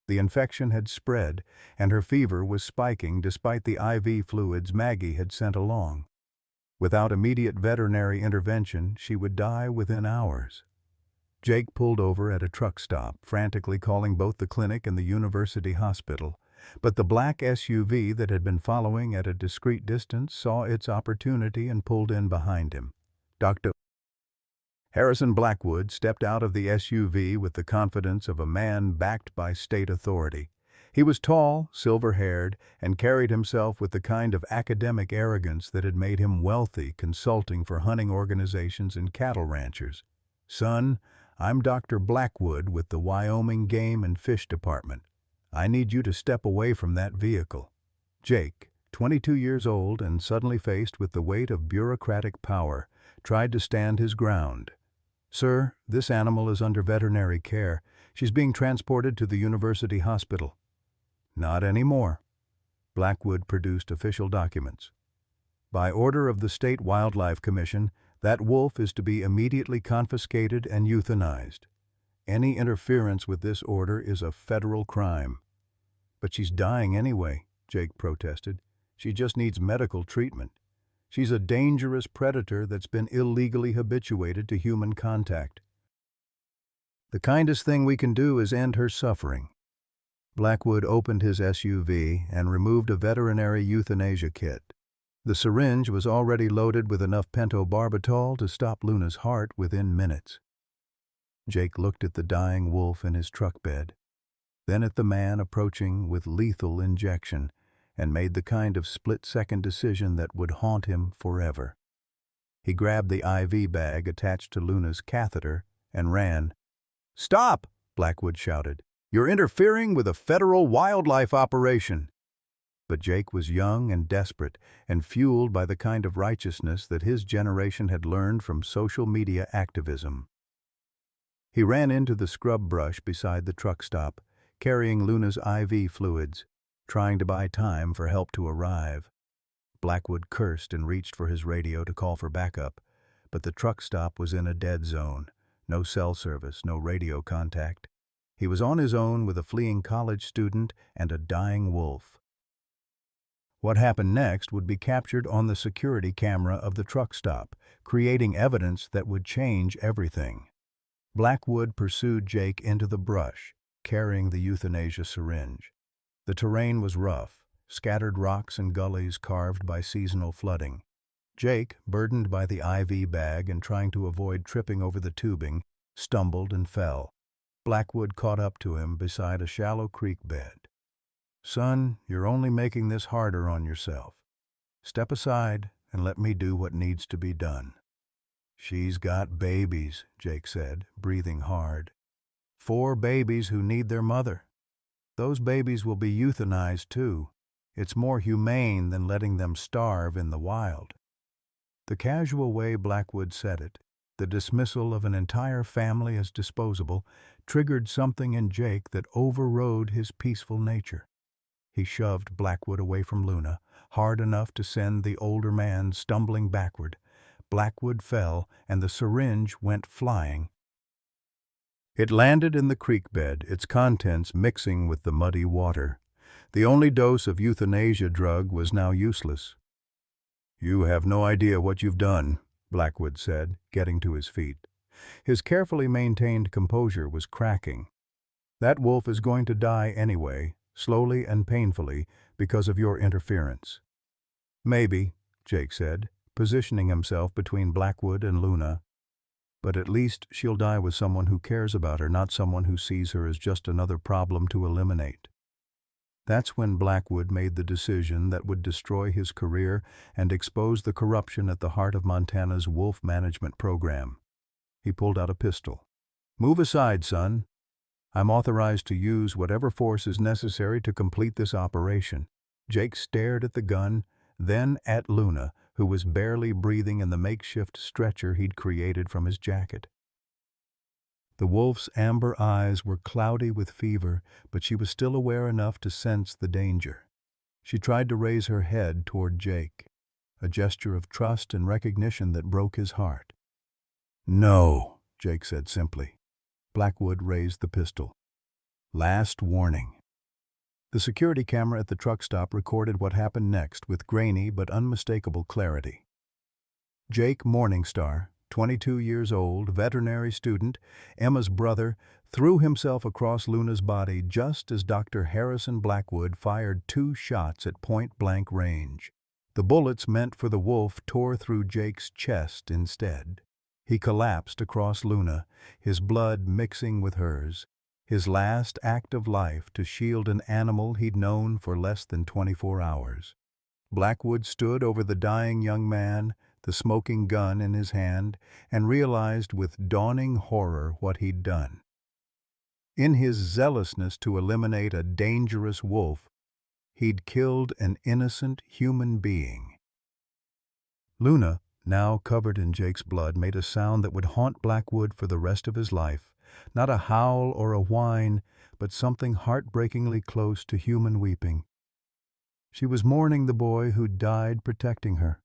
The infection had spread, and her fever was spiking despite the IV fluids Maggie had sent along. Without immediate veterinary intervention, she would die within hours. Jake pulled over at a truck stop, frantically calling both the clinic and the university hospital. But the black SUV that had been following at a discreet distance saw its opportunity and pulled in behind him. "Dr. Harrison Blackwood stepped out of the SUV with the confidence of a man backed by state authority. He was tall, silver-haired, and carried himself with the kind of academic arrogance that had made him wealthy consulting for hunting organizations and cattle ranchers. "Son, I'm Dr. Blackwood with the Wyoming Game and Fish Department. I need you to step away from that vehicle." Jake, 22 years old and suddenly faced with the weight of bureaucratic power, tried to stand his ground. "Sir, this animal is under veterinary care. She's being transported to the university hospital." "Not anymore." Blackwood produced official documents. "By order of the State Wildlife Commission, that wolf is to be immediately confiscated and euthanized. Any interference with this order is a federal crime." "But she's dying anyway," Jake protested. "She just needs medical treatment. She's a dangerous predator that's been illegally habituated to human contact. The kindest thing we can do is end her suffering." Blackwood opened his SUV and removed a veterinary euthanasia kit. The syringe was already loaded with enough pentobarbital to stop Luna's heart within minutes. Jake looked at the dying wolf in his truck bed, then at the man approaching with lethal injection, and made the kind of split-second decision that would haunt him forever. He grabbed the IV bag attached to Luna's catheter and ran. "Stop!" Blackwood shouted. "You're interfering with a federal wildlife operation." But Jake was young and desperate and fueled by the kind of righteousness that his generation had learned from social media activism. He ran into the scrub brush beside the truck stop, carrying Luna's IV fluids, trying to buy time for help to arrive. Blackwood cursed and reached for his radio to call for backup, but the truck stop was in a dead zone. No cell service, no radio contact. He was on his own with a fleeing college student and a dying wolf. What happened next would be captured on the security camera of the truck stop, creating evidence that would change everything. Blackwood pursued Jake into the brush, carrying the euthanasia syringe. The terrain was rough, scattered rocks and gullies carved by seasonal flooding. Jake, burdened by the IV bag and trying to avoid tripping over the tubing, stumbled and fell. Blackwood caught up to him beside a shallow creek bed. "Son, you're only making this harder on yourself. Step aside and let me do what needs to be done." "She's got babies," Jake said, breathing hard. 4 babies who need their mother. Those babies will be euthanized too. It's more humane than letting them starve in the wild." The casual way Blackwood said it, the dismissal of an entire family as disposable, triggered something in Jake that overrode his peaceful nature. He shoved Blackwood away from Luna, hard enough to send the older man stumbling backward. Blackwood fell, and the syringe went flying. It landed in the creek bed, its contents mixing with the muddy water. The only dose of euthanasia drug was now useless. "You have no idea what you've done," Blackwood said, getting to his feet. His carefully maintained composure was cracking. "That wolf is going to die anyway, slowly and painfully, because of your interference." "Maybe," Jake said, positioning himself between Blackwood and Luna. "But at least she'll die with someone who cares about her, not someone who sees her as just another problem to eliminate." That's when Blackwood made the decision that would destroy his career and expose the corruption at the heart of Montana's wolf management program. He pulled out a pistol. "Move aside, son. I'm authorized to use whatever force is necessary to complete this operation." Jake stared at the gun, then at Luna, who was barely breathing in the makeshift stretcher he'd created from his jacket. The wolf's amber eyes were cloudy with fever, but she was still aware enough to sense the danger. She tried to raise her head toward Jake, a gesture of trust and recognition that broke his heart. "No," Jake said simply. Blackwood raised the pistol. Last warning. The security camera at the truck stop recorded what happened next with grainy but unmistakable clarity. Jake Morningstar, 22 years old, veterinary student, Emma's brother, threw himself across Luna's body just as Dr. Harrison Blackwood fired 2 shots at point-blank range. The bullets meant for the wolf tore through Jake's chest instead. He collapsed across Luna, his blood mixing with hers, his last act of life to shield an animal he'd known for less than 24 hours. Blackwood stood over the dying young man, the smoking gun in his hand, and realized with dawning horror what he'd done. In his zealousness to eliminate a dangerous wolf, he'd killed an innocent human being. Luna, now covered in Jake's blood, made a sound that would haunt Blackwood for the rest of his life. Not a howl or a whine, but something heartbreakingly close to human weeping. She was mourning the boy who'd died protecting her.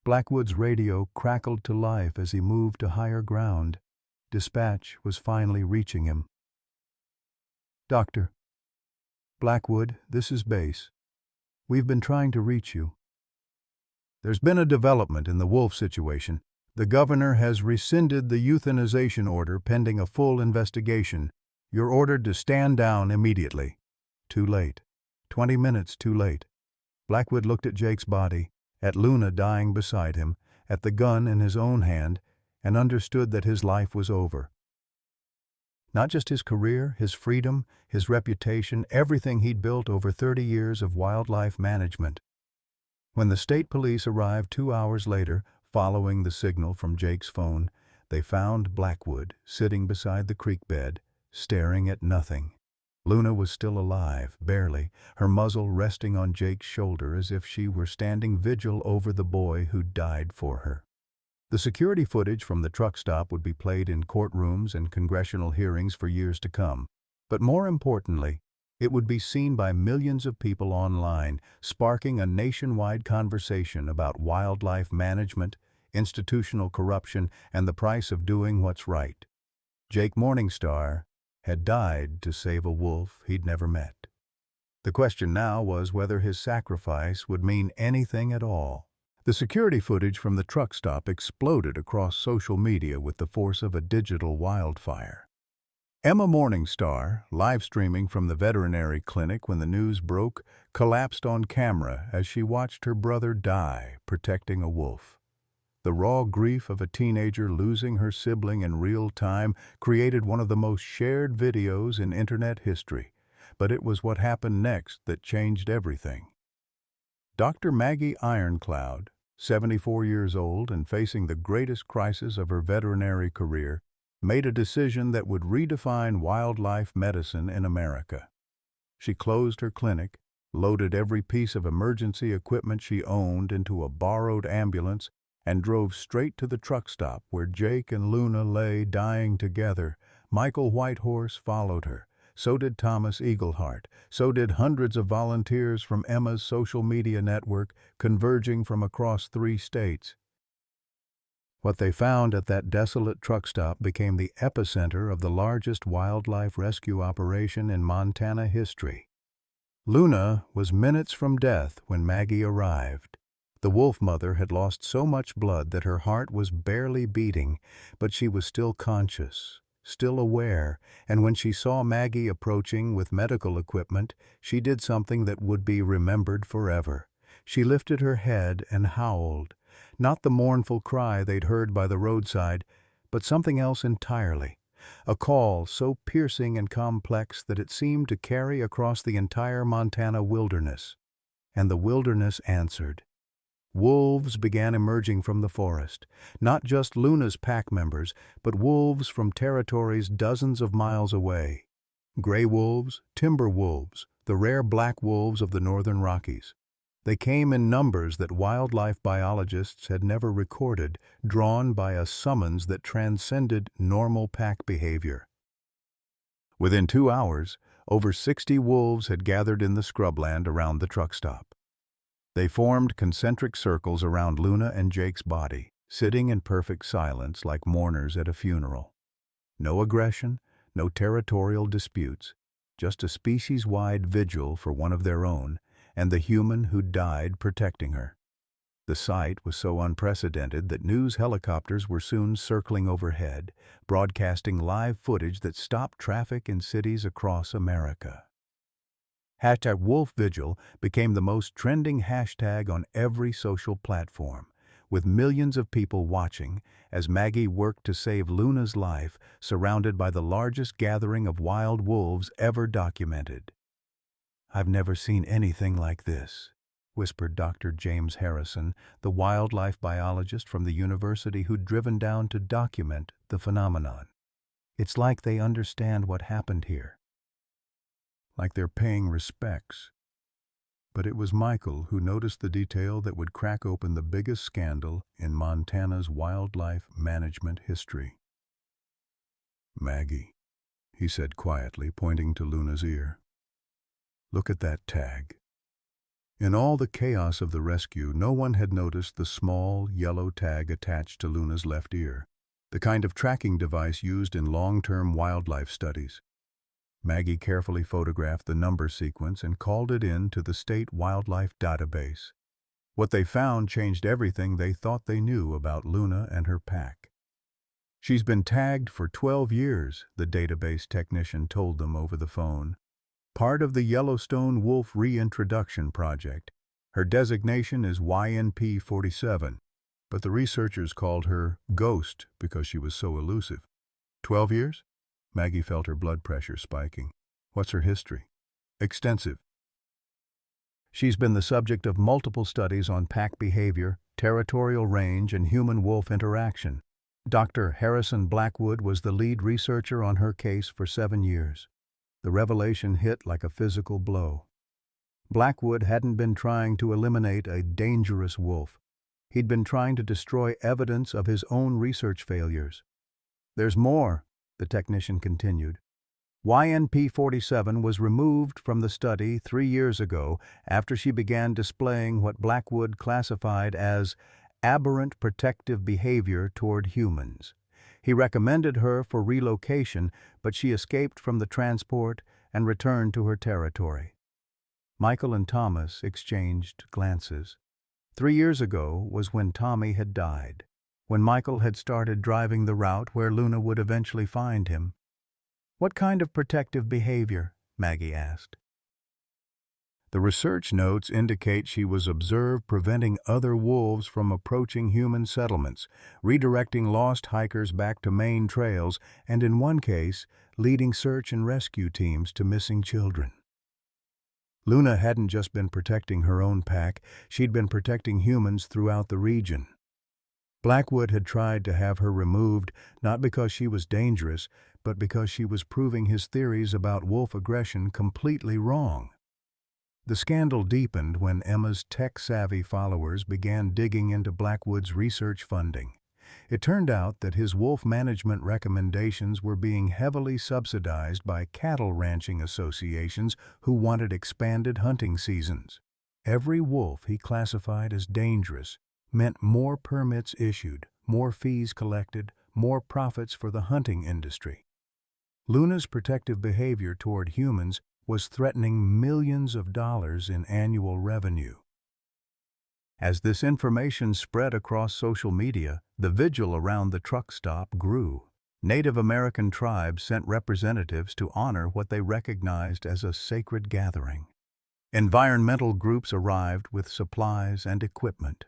Blackwood's radio crackled to life as he moved to higher ground. Dispatch was finally reaching him. "Doctor. Blackwood, this is Base. We've been trying to reach you. There's been a development in the wolf situation. The governor has rescinded the euthanization order pending a full investigation. You're ordered to stand down immediately." Too late. 20 minutes too late. Blackwood looked at Jake's body, at Luna dying beside him, at the gun in his own hand, and understood that his life was over. Not just his career, his freedom, his reputation, everything he'd built over 30 years of wildlife management. When the state police arrived 2 hours later, following the signal from Jake's phone, they found Blackwood sitting beside the creek bed, staring at nothing. Luna was still alive, barely, her muzzle resting on Jake's shoulder as if she were standing vigil over the boy who died for her. The security footage from the truck stop would be played in courtrooms and congressional hearings for years to come. But more importantly, it would be seen by millions of people online, sparking a nationwide conversation about wildlife management, institutional corruption, and the price of doing what's right. Jake Morningstar had died to save a wolf he'd never met. The question now was whether his sacrifice would mean anything at all. The security footage from the truck stop exploded across social media with the force of a digital wildfire. Emma Morningstar, live streaming from the veterinary clinic when the news broke, collapsed on camera as she watched her brother die protecting a wolf. The raw grief of a teenager losing her sibling in real time created one of the most shared videos in internet history, but it was what happened next that changed everything. Dr. Maggie Ironcloud, 74 years old and facing the greatest crisis of her veterinary career, made a decision that would redefine wildlife medicine in America. She closed her clinic, loaded every piece of emergency equipment she owned into a borrowed ambulance, and drove straight to the truck stop where Jake and Luna lay dying together. Michael Whitehorse followed her. So did Thomas Eagleheart. So did hundreds of volunteers from Emma's social media network, converging from across 3 states. What they found at that desolate truck stop became the epicenter of the largest wildlife rescue operation in Montana history. Luna was minutes from death when Maggie arrived. The wolf mother had lost so much blood that her heart was barely beating, but she was still conscious, still aware, and when she saw Maggie approaching with medical equipment, she did something that would be remembered forever. She lifted her head and howled, not the mournful cry they'd heard by the roadside, but something else entirely, a call so piercing and complex that it seemed to carry across the entire Montana wilderness. And the wilderness answered. Wolves began emerging from the forest, not just Luna's pack members, but wolves from territories dozens of miles away. Gray wolves, timber wolves, the rare black wolves of the northern Rockies. They came in numbers that wildlife biologists had never recorded, drawn by a summons that transcended normal pack behavior. Within 2 hours, over 60 wolves had gathered in the scrubland around the truck stop. They formed concentric circles around Luna and Jake's body, sitting in perfect silence like mourners at a funeral. No aggression, no territorial disputes, just a species-wide vigil for one of their own, and the human who died protecting her. The sight was so unprecedented that news helicopters were soon circling overhead, broadcasting live footage that stopped traffic in cities across America. #WolfVigil became the most trending hashtag on every social platform. with millions of people watching as Maggie worked to save Luna's life, surrounded by the largest gathering of wild wolves ever documented. "I've never seen anything like this," whispered Dr. James Harrison, the wildlife biologist from the university who'd driven down to document the phenomenon. "It's like they understand what happened here. Like they're paying respects." But it was Michael who noticed the detail that would crack open the biggest scandal in Montana's wildlife management history. "Maggie," he said quietly, pointing to Luna's ear. "Look at that tag." In all the chaos of the rescue, no one had noticed the small, yellow tag attached to Luna's left ear, the kind of tracking device used in long-term wildlife studies. Maggie carefully photographed the number sequence and called it in to the state wildlife database. What they found changed everything they thought they knew about Luna and her pack. "She's been tagged for 12 years, the database technician told them over the phone. Part of the Yellowstone Wolf Reintroduction Project. Her designation is YNP-47, but the researchers called her Ghost because she was so elusive." 12 years? Maggie felt her blood pressure spiking. "What's her history?" "Extensive. She's been the subject of multiple studies on pack behavior, territorial range, and human-wolf interaction. Dr. Harrison Blackwood was the lead researcher on her case for 7 years. The revelation hit like a physical blow. Blackwood hadn't been trying to eliminate a dangerous wolf. He'd been trying to destroy evidence of his own research failures. "There's more," the technician continued. "YNP-47 was removed from the study 3 years ago after she began displaying what Blackwood classified as aberrant protective behavior toward humans. He recommended her for relocation, but she escaped from the transport and returned to her territory." Michael and Thomas exchanged glances. 3 years ago was when Tommy had died, when Michael had started driving the route where Luna would eventually find him. "What kind of protective behavior?" Maggie asked. "The research notes indicate she was observed preventing other wolves from approaching human settlements, redirecting lost hikers back to main trails, and in one case, leading search and rescue teams to missing children." Luna hadn't just been protecting her own pack, she'd been protecting humans throughout the region. Blackwood had tried to have her removed, not because she was dangerous, but because she was proving his theories about wolf aggression completely wrong. The scandal deepened when Emma's tech-savvy followers began digging into Blackwood's research funding. It turned out that his wolf management recommendations were being heavily subsidized by cattle ranching associations who wanted expanded hunting seasons. Every wolf he classified as dangerous meant more permits issued, more fees collected, more profits for the hunting industry. Luna's protective behavior toward humans was threatening millions of dollars in annual revenue. As this information spread across social media, the vigil around the truck stop grew. Native American tribes sent representatives to honor what they recognized as a sacred gathering. Environmental groups arrived with supplies and equipment.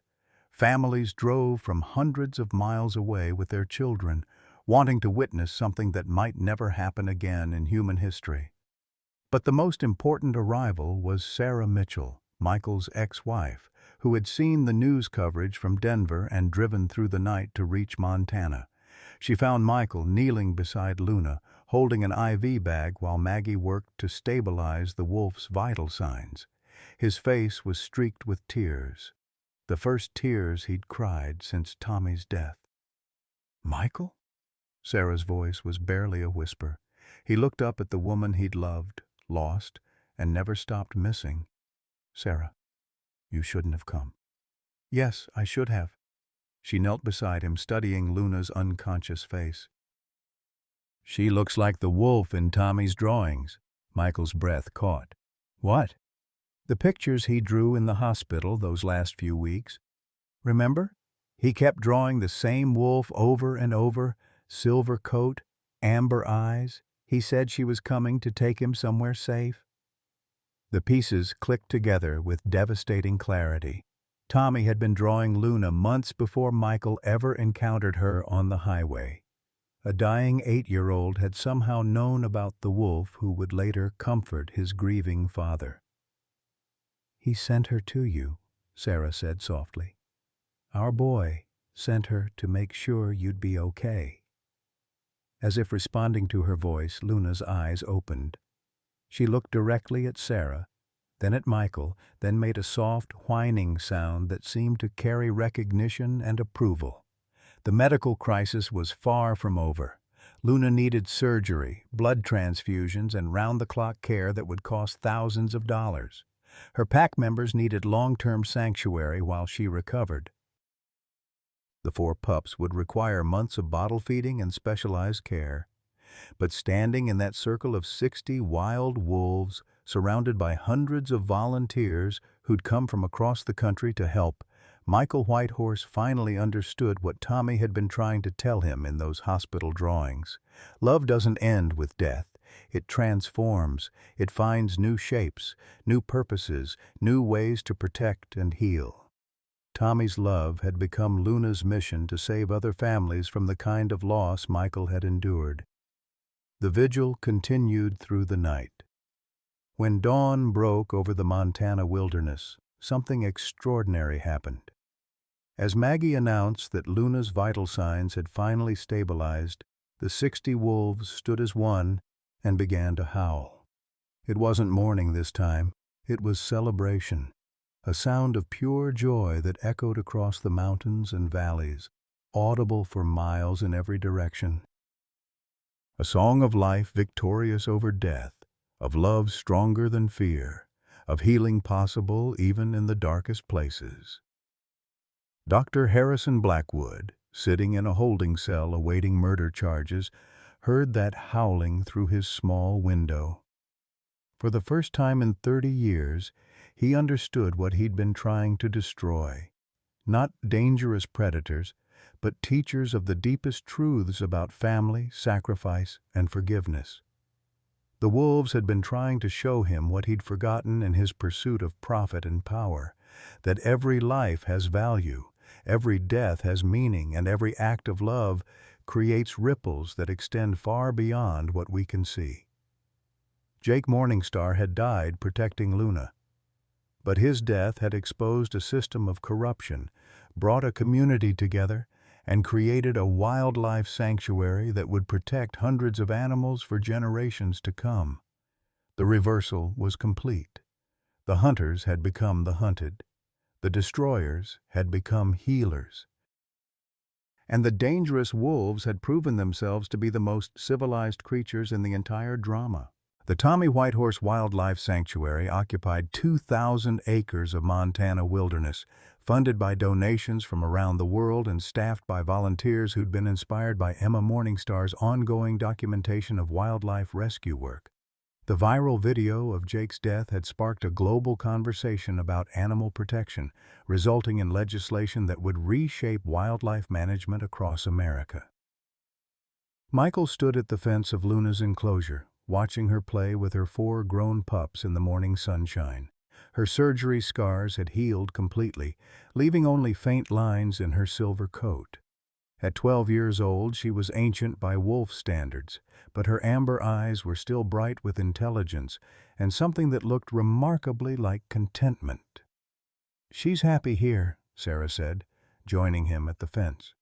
Families drove from hundreds of miles away with their children, wanting to witness something that might never happen again in human history. But the most important arrival was Sarah Mitchell, Michael's ex-wife, who had seen the news coverage from Denver and driven through the night to reach Montana. She found Michael kneeling beside Luna, holding an IV bag while Maggie worked to stabilize the wolf's vital signs. His face was streaked with tears, the first tears he'd cried since Tommy's death. "Michael?" Sarah's voice was barely a whisper. He looked up at the woman he'd loved, lost, and never stopped missing. "Sarah, you shouldn't have come." "Yes, I should have." She knelt beside him, studying Luna's unconscious face. "She looks like the wolf in Tommy's drawings." Michael's breath caught. "What?" "The pictures he drew in the hospital those last few weeks. Remember? He kept drawing the same wolf over and over, silver coat, amber eyes. He said she was coming to take him somewhere safe." The pieces clicked together with devastating clarity. Tommy had been drawing Luna months before Michael ever encountered her on the highway. A dying 8-year-old had somehow known about the wolf who would later comfort his grieving father. "He sent her to you," Sarah said softly. "Our boy sent her to make sure you'd be okay." As if responding to her voice, Luna's eyes opened. She looked directly at Sarah, then at Michael, then made a soft, whining sound that seemed to carry recognition and approval. The medical crisis was far from over. Luna needed surgery, blood transfusions, and round-the-clock care that would cost thousands of dollars. Her pack members needed long-term sanctuary while she recovered. The 4 pups would require months of bottle feeding and specialized care. But standing in that circle of 60 wild wolves, surrounded by hundreds of volunteers who'd come from across the country to help, Michael Whitehorse finally understood what Tommy had been trying to tell him in those hospital drawings. Love doesn't end with death. It transforms. It finds new shapes, new purposes, new ways to protect and heal. Tommy's love had become Luna's mission to save other families from the kind of loss Michael had endured. The vigil continued through the night. When dawn broke over the Montana wilderness, something extraordinary happened. As Maggie announced that Luna's vital signs had finally stabilized, the 60 wolves stood as one and began to howl. It wasn't mourning this time, it was celebration. A sound of pure joy that echoed across the mountains and valleys, audible for miles in every direction. A song of life victorious over death, of love stronger than fear, of healing possible even in the darkest places. Dr. Harrison Blackwood, sitting in a holding cell awaiting murder charges, heard that howling through his small window. For the first time in 30 years, he understood what he'd been trying to destroy. Not dangerous predators, but teachers of the deepest truths about family, sacrifice, and forgiveness. The wolves had been trying to show him what he'd forgotten in his pursuit of profit and power, that every life has value, every death has meaning, and every act of love creates ripples that extend far beyond what we can see. Jake Morningstar had died protecting Luna. But his death had exposed a system of corruption, brought a community together, and created a wildlife sanctuary that would protect hundreds of animals for generations to come. The reversal was complete. The hunters had become the hunted. The destroyers had become healers. And the dangerous wolves had proven themselves to be the most civilized creatures in the entire drama. The Tommy Whitehorse Wildlife Sanctuary occupied 2,000 acres of Montana wilderness, funded by donations from around the world and staffed by volunteers who'd been inspired by Emma Morningstar's ongoing documentation of wildlife rescue work. The viral video of Jake's death had sparked a global conversation about animal protection, resulting in legislation that would reshape wildlife management across America. Michael stood at the fence of Luna's enclosure, watching her play with her 4 grown pups in the morning sunshine. Her surgery scars had healed completely, leaving only faint lines in her silver coat. At 12 years old, she was ancient by wolf standards, but her amber eyes were still bright with intelligence and something that looked remarkably like contentment. "She's happy here," Sarah said, joining him at the fence.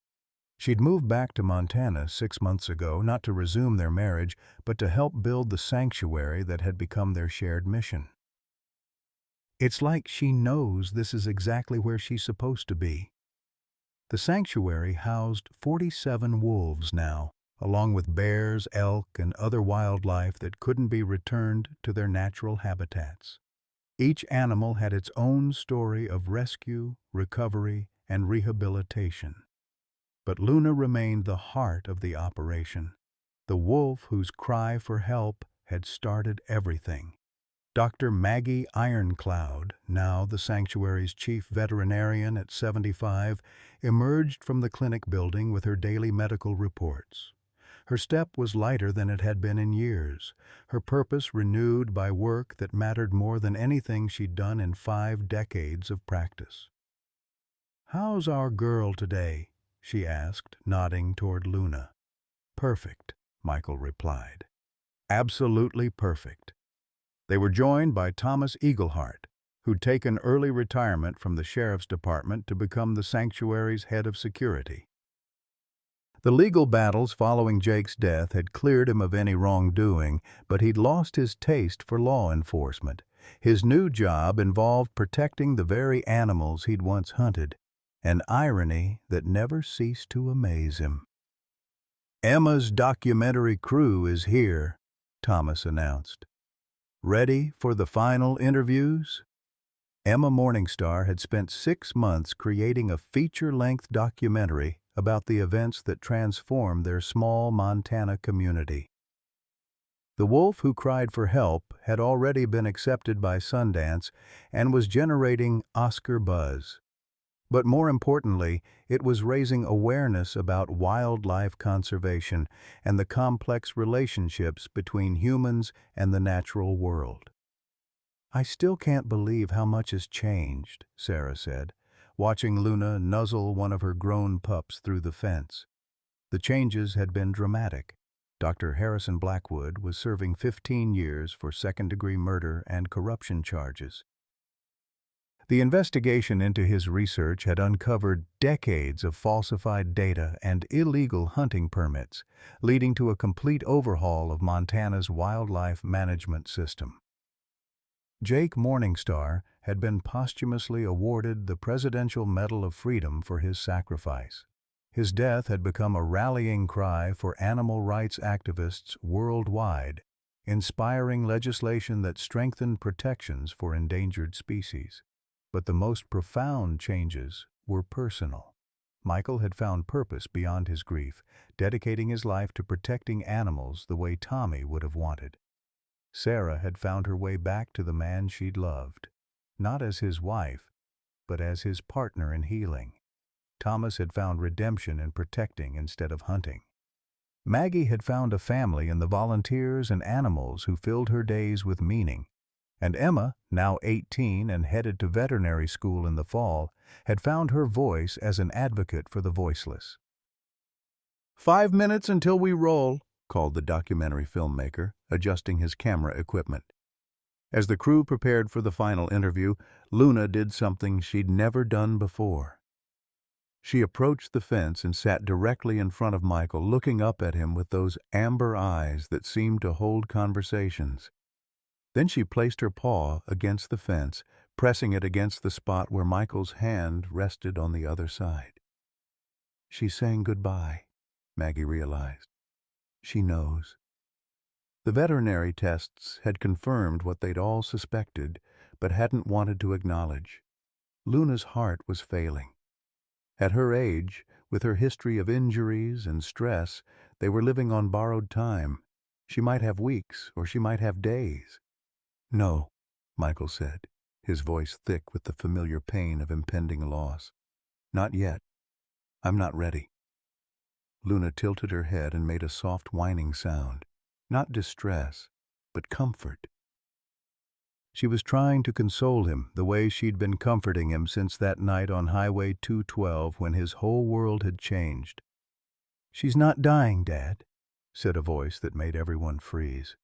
She'd moved back to Montana 6 months ago, not to resume their marriage, but to help build the sanctuary that had become their shared mission. "It's like she knows this is exactly where she's supposed to be." The sanctuary housed 47 wolves now, along with bears, elk, and other wildlife that couldn't be returned to their natural habitats. Each animal had its own story of rescue, recovery, and rehabilitation. But Luna remained the heart of the operation, the wolf whose cry for help had started everything. Dr. Maggie Ironcloud, now the sanctuary's chief veterinarian at 75, emerged from the clinic building with her daily medical reports. Her step was lighter than it had been in years, her purpose renewed by work that mattered more than anything she'd done in 5 decades of practice. "How's our girl today?" she asked, nodding toward Luna. "Perfect," Michael replied. "Absolutely perfect." They were joined by Thomas Eagleheart, who'd taken early retirement from the sheriff's department to become the sanctuary's head of security. The legal battles following Jake's death had cleared him of any wrongdoing, but he'd lost his taste for law enforcement. His new job involved protecting the very animals he'd once hunted, an irony that never ceased to amaze him. "Emma's documentary crew is here," Thomas announced. "Ready for the final interviews?" Emma Morningstar had spent 6 months creating a feature-length documentary about the events that transformed their small Montana community. The Wolf Who Cried for Help had already been accepted by Sundance and was generating Oscar buzz. But more importantly, it was raising awareness about wildlife conservation and the complex relationships between humans and the natural world. "I still can't believe how much has changed," Sarah said, watching Luna nuzzle one of her grown pups through the fence. The changes had been dramatic. Dr. Harrison Blackwood was serving 15 years for second-degree murder and corruption charges. The investigation into his research had uncovered decades of falsified data and illegal hunting permits, leading to a complete overhaul of Montana's wildlife management system. Jake Morningstar had been posthumously awarded the Presidential Medal of Freedom for his sacrifice. His death had become a rallying cry for animal rights activists worldwide, inspiring legislation that strengthened protections for endangered species. But the most profound changes were personal. Michael had found purpose beyond his grief, dedicating his life to protecting animals the way Tommy would have wanted. Sarah had found her way back to the man she'd loved, not as his wife, but as his partner in healing. Thomas had found redemption in protecting instead of hunting. Maggie had found a family in the volunteers and animals who filled her days with meaning. And Emma, now 18 and headed to veterinary school in the fall, had found her voice as an advocate for the voiceless. "5 minutes until we roll," called the documentary filmmaker, adjusting his camera equipment. As the crew prepared for the final interview, Luna did something she'd never done before. She approached the fence and sat directly in front of Michael, looking up at him with those amber eyes that seemed to hold conversations. Then she placed her paw against the fence, pressing it against the spot where Michael's hand rested on the other side. She's saying goodbye, Maggie realized. She knows. The veterinary tests had confirmed what they'd all suspected, but hadn't wanted to acknowledge. Luna's heart was failing. At her age, with her history of injuries and stress, they were living on borrowed time. She might have weeks, or she might have days. "No," Michael said, his voice thick with the familiar pain of impending loss. "Not yet. I'm not ready." Luna tilted her head and made a soft whining sound. Not distress, but comfort. She was trying to console him the way she'd been comforting him since that night on Highway 212 when his whole world had changed. "She's not dying, Dad," said a voice that made everyone freeze.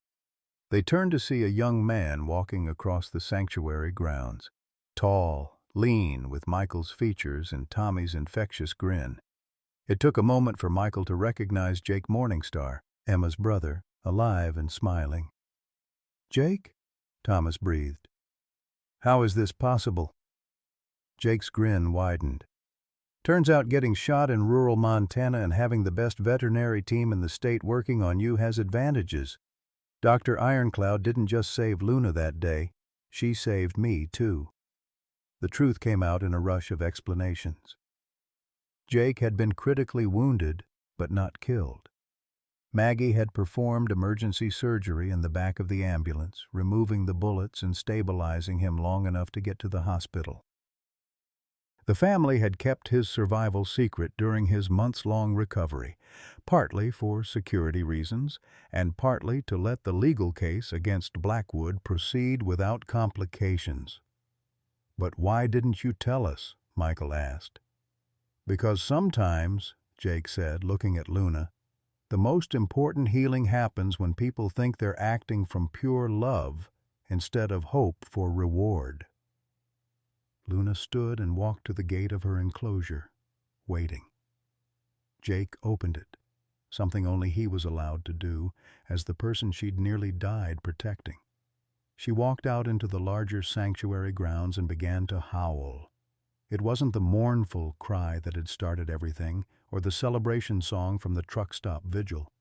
They turned to see a young man walking across the sanctuary grounds. Tall, lean, with Michael's features and Tommy's infectious grin. It took a moment for Michael to recognize Jake Morningstar, Emma's brother, alive and smiling. "Jake?" Thomas breathed. "How is this possible?" Jake's grin widened. "Turns out getting shot in rural Montana and having the best veterinary team in the state working on you has advantages. Dr. Ironcloud didn't just save Luna that day, she saved me too." The truth came out in a rush of explanations. Jake had been critically wounded, but not killed. Maggie had performed emergency surgery in the back of the ambulance, removing the bullets and stabilizing him long enough to get to the hospital. The family had kept his survival secret during his months-long recovery, partly for security reasons and partly to let the legal case against Blackwood proceed without complications. "But why didn't you tell us?" Michael asked. Because sometimes, Jake said, looking at Luna, the most important healing happens when people think they're acting from pure love instead of hope for reward. Luna stood and walked to the gate of her enclosure, waiting. Jake opened it, something only he was allowed to do, as the person she'd nearly died protecting. She walked out into the larger sanctuary grounds and began to howl. It wasn't the mournful cry that had started everything, or the celebration song from the truck stop vigil.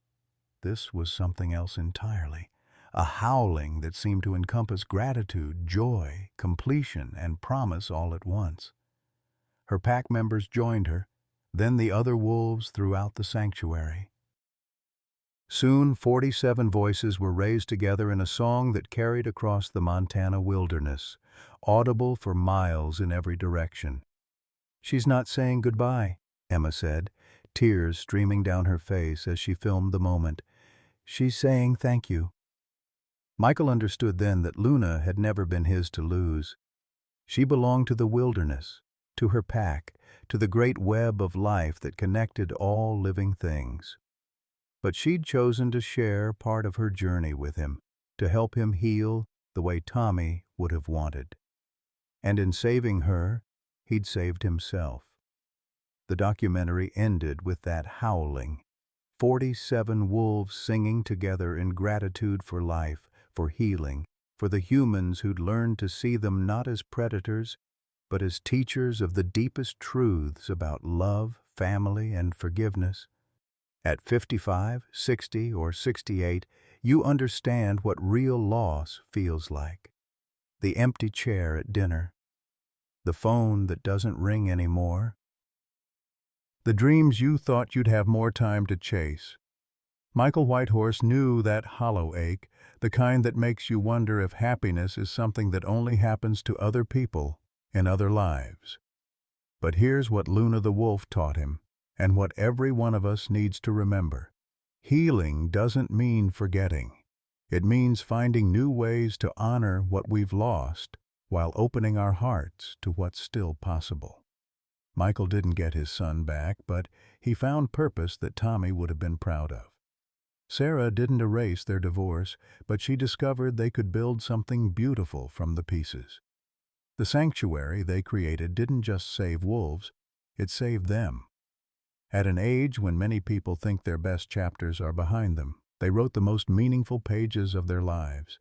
This was something else entirely, a howling that seemed to encompass gratitude, joy, completion, and promise all at once. Her pack members joined her, then the other wolves throughout the sanctuary. Soon 47 voices were raised together in a song that carried across the Montana wilderness, audible for miles in every direction. "She's not saying goodbye," Emma said, tears streaming down her face as she filmed the moment. "She's saying thank you." Michael understood then that Luna had never been his to lose. She belonged to the wilderness, to her pack, to the great web of life that connected all living things. But she'd chosen to share part of her journey with him, to help him heal the way Tommy would have wanted. And in saving her, he'd saved himself. The documentary ended with that howling, 47 wolves singing together in gratitude for life, for healing, for the humans who'd learned to see them not as predators, but as teachers of the deepest truths about love, family, and forgiveness. At 55, 60, or 68, you understand what real loss feels like. The empty chair at dinner, the phone that doesn't ring anymore, the dreams you thought you'd have more time to chase. Michael Whitehorse knew that hollow ache, the kind that makes you wonder if happiness is something that only happens to other people in other lives. But here's what Luna the Wolf taught him, and what every one of us needs to remember. Healing doesn't mean forgetting. It means finding new ways to honor what we've lost while opening our hearts to what's still possible. Michael didn't get his son back, but he found purpose that Tommy would have been proud of. Sarah didn't erase their divorce, but she discovered they could build something beautiful from the pieces. The sanctuary they created didn't just save wolves, it saved them. At an age when many people think their best chapters are behind them, they wrote the most meaningful pages of their lives.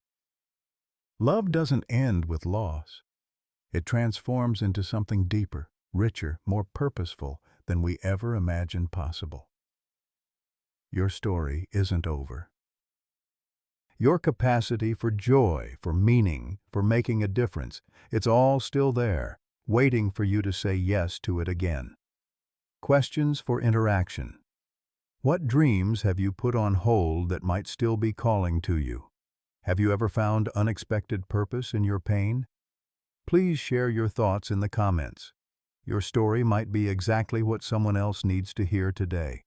Love doesn't end with loss. It transforms into something deeper, richer, more purposeful than we ever imagined possible. Your story isn't over. Your capacity for joy, for meaning, for making a difference, it's all still there, waiting for you to say yes to it again. Questions for interaction. What dreams have you put on hold that might still be calling to you? Have you ever found unexpected purpose in your pain? Please share your thoughts in the comments. Your story might be exactly what someone else needs to hear today.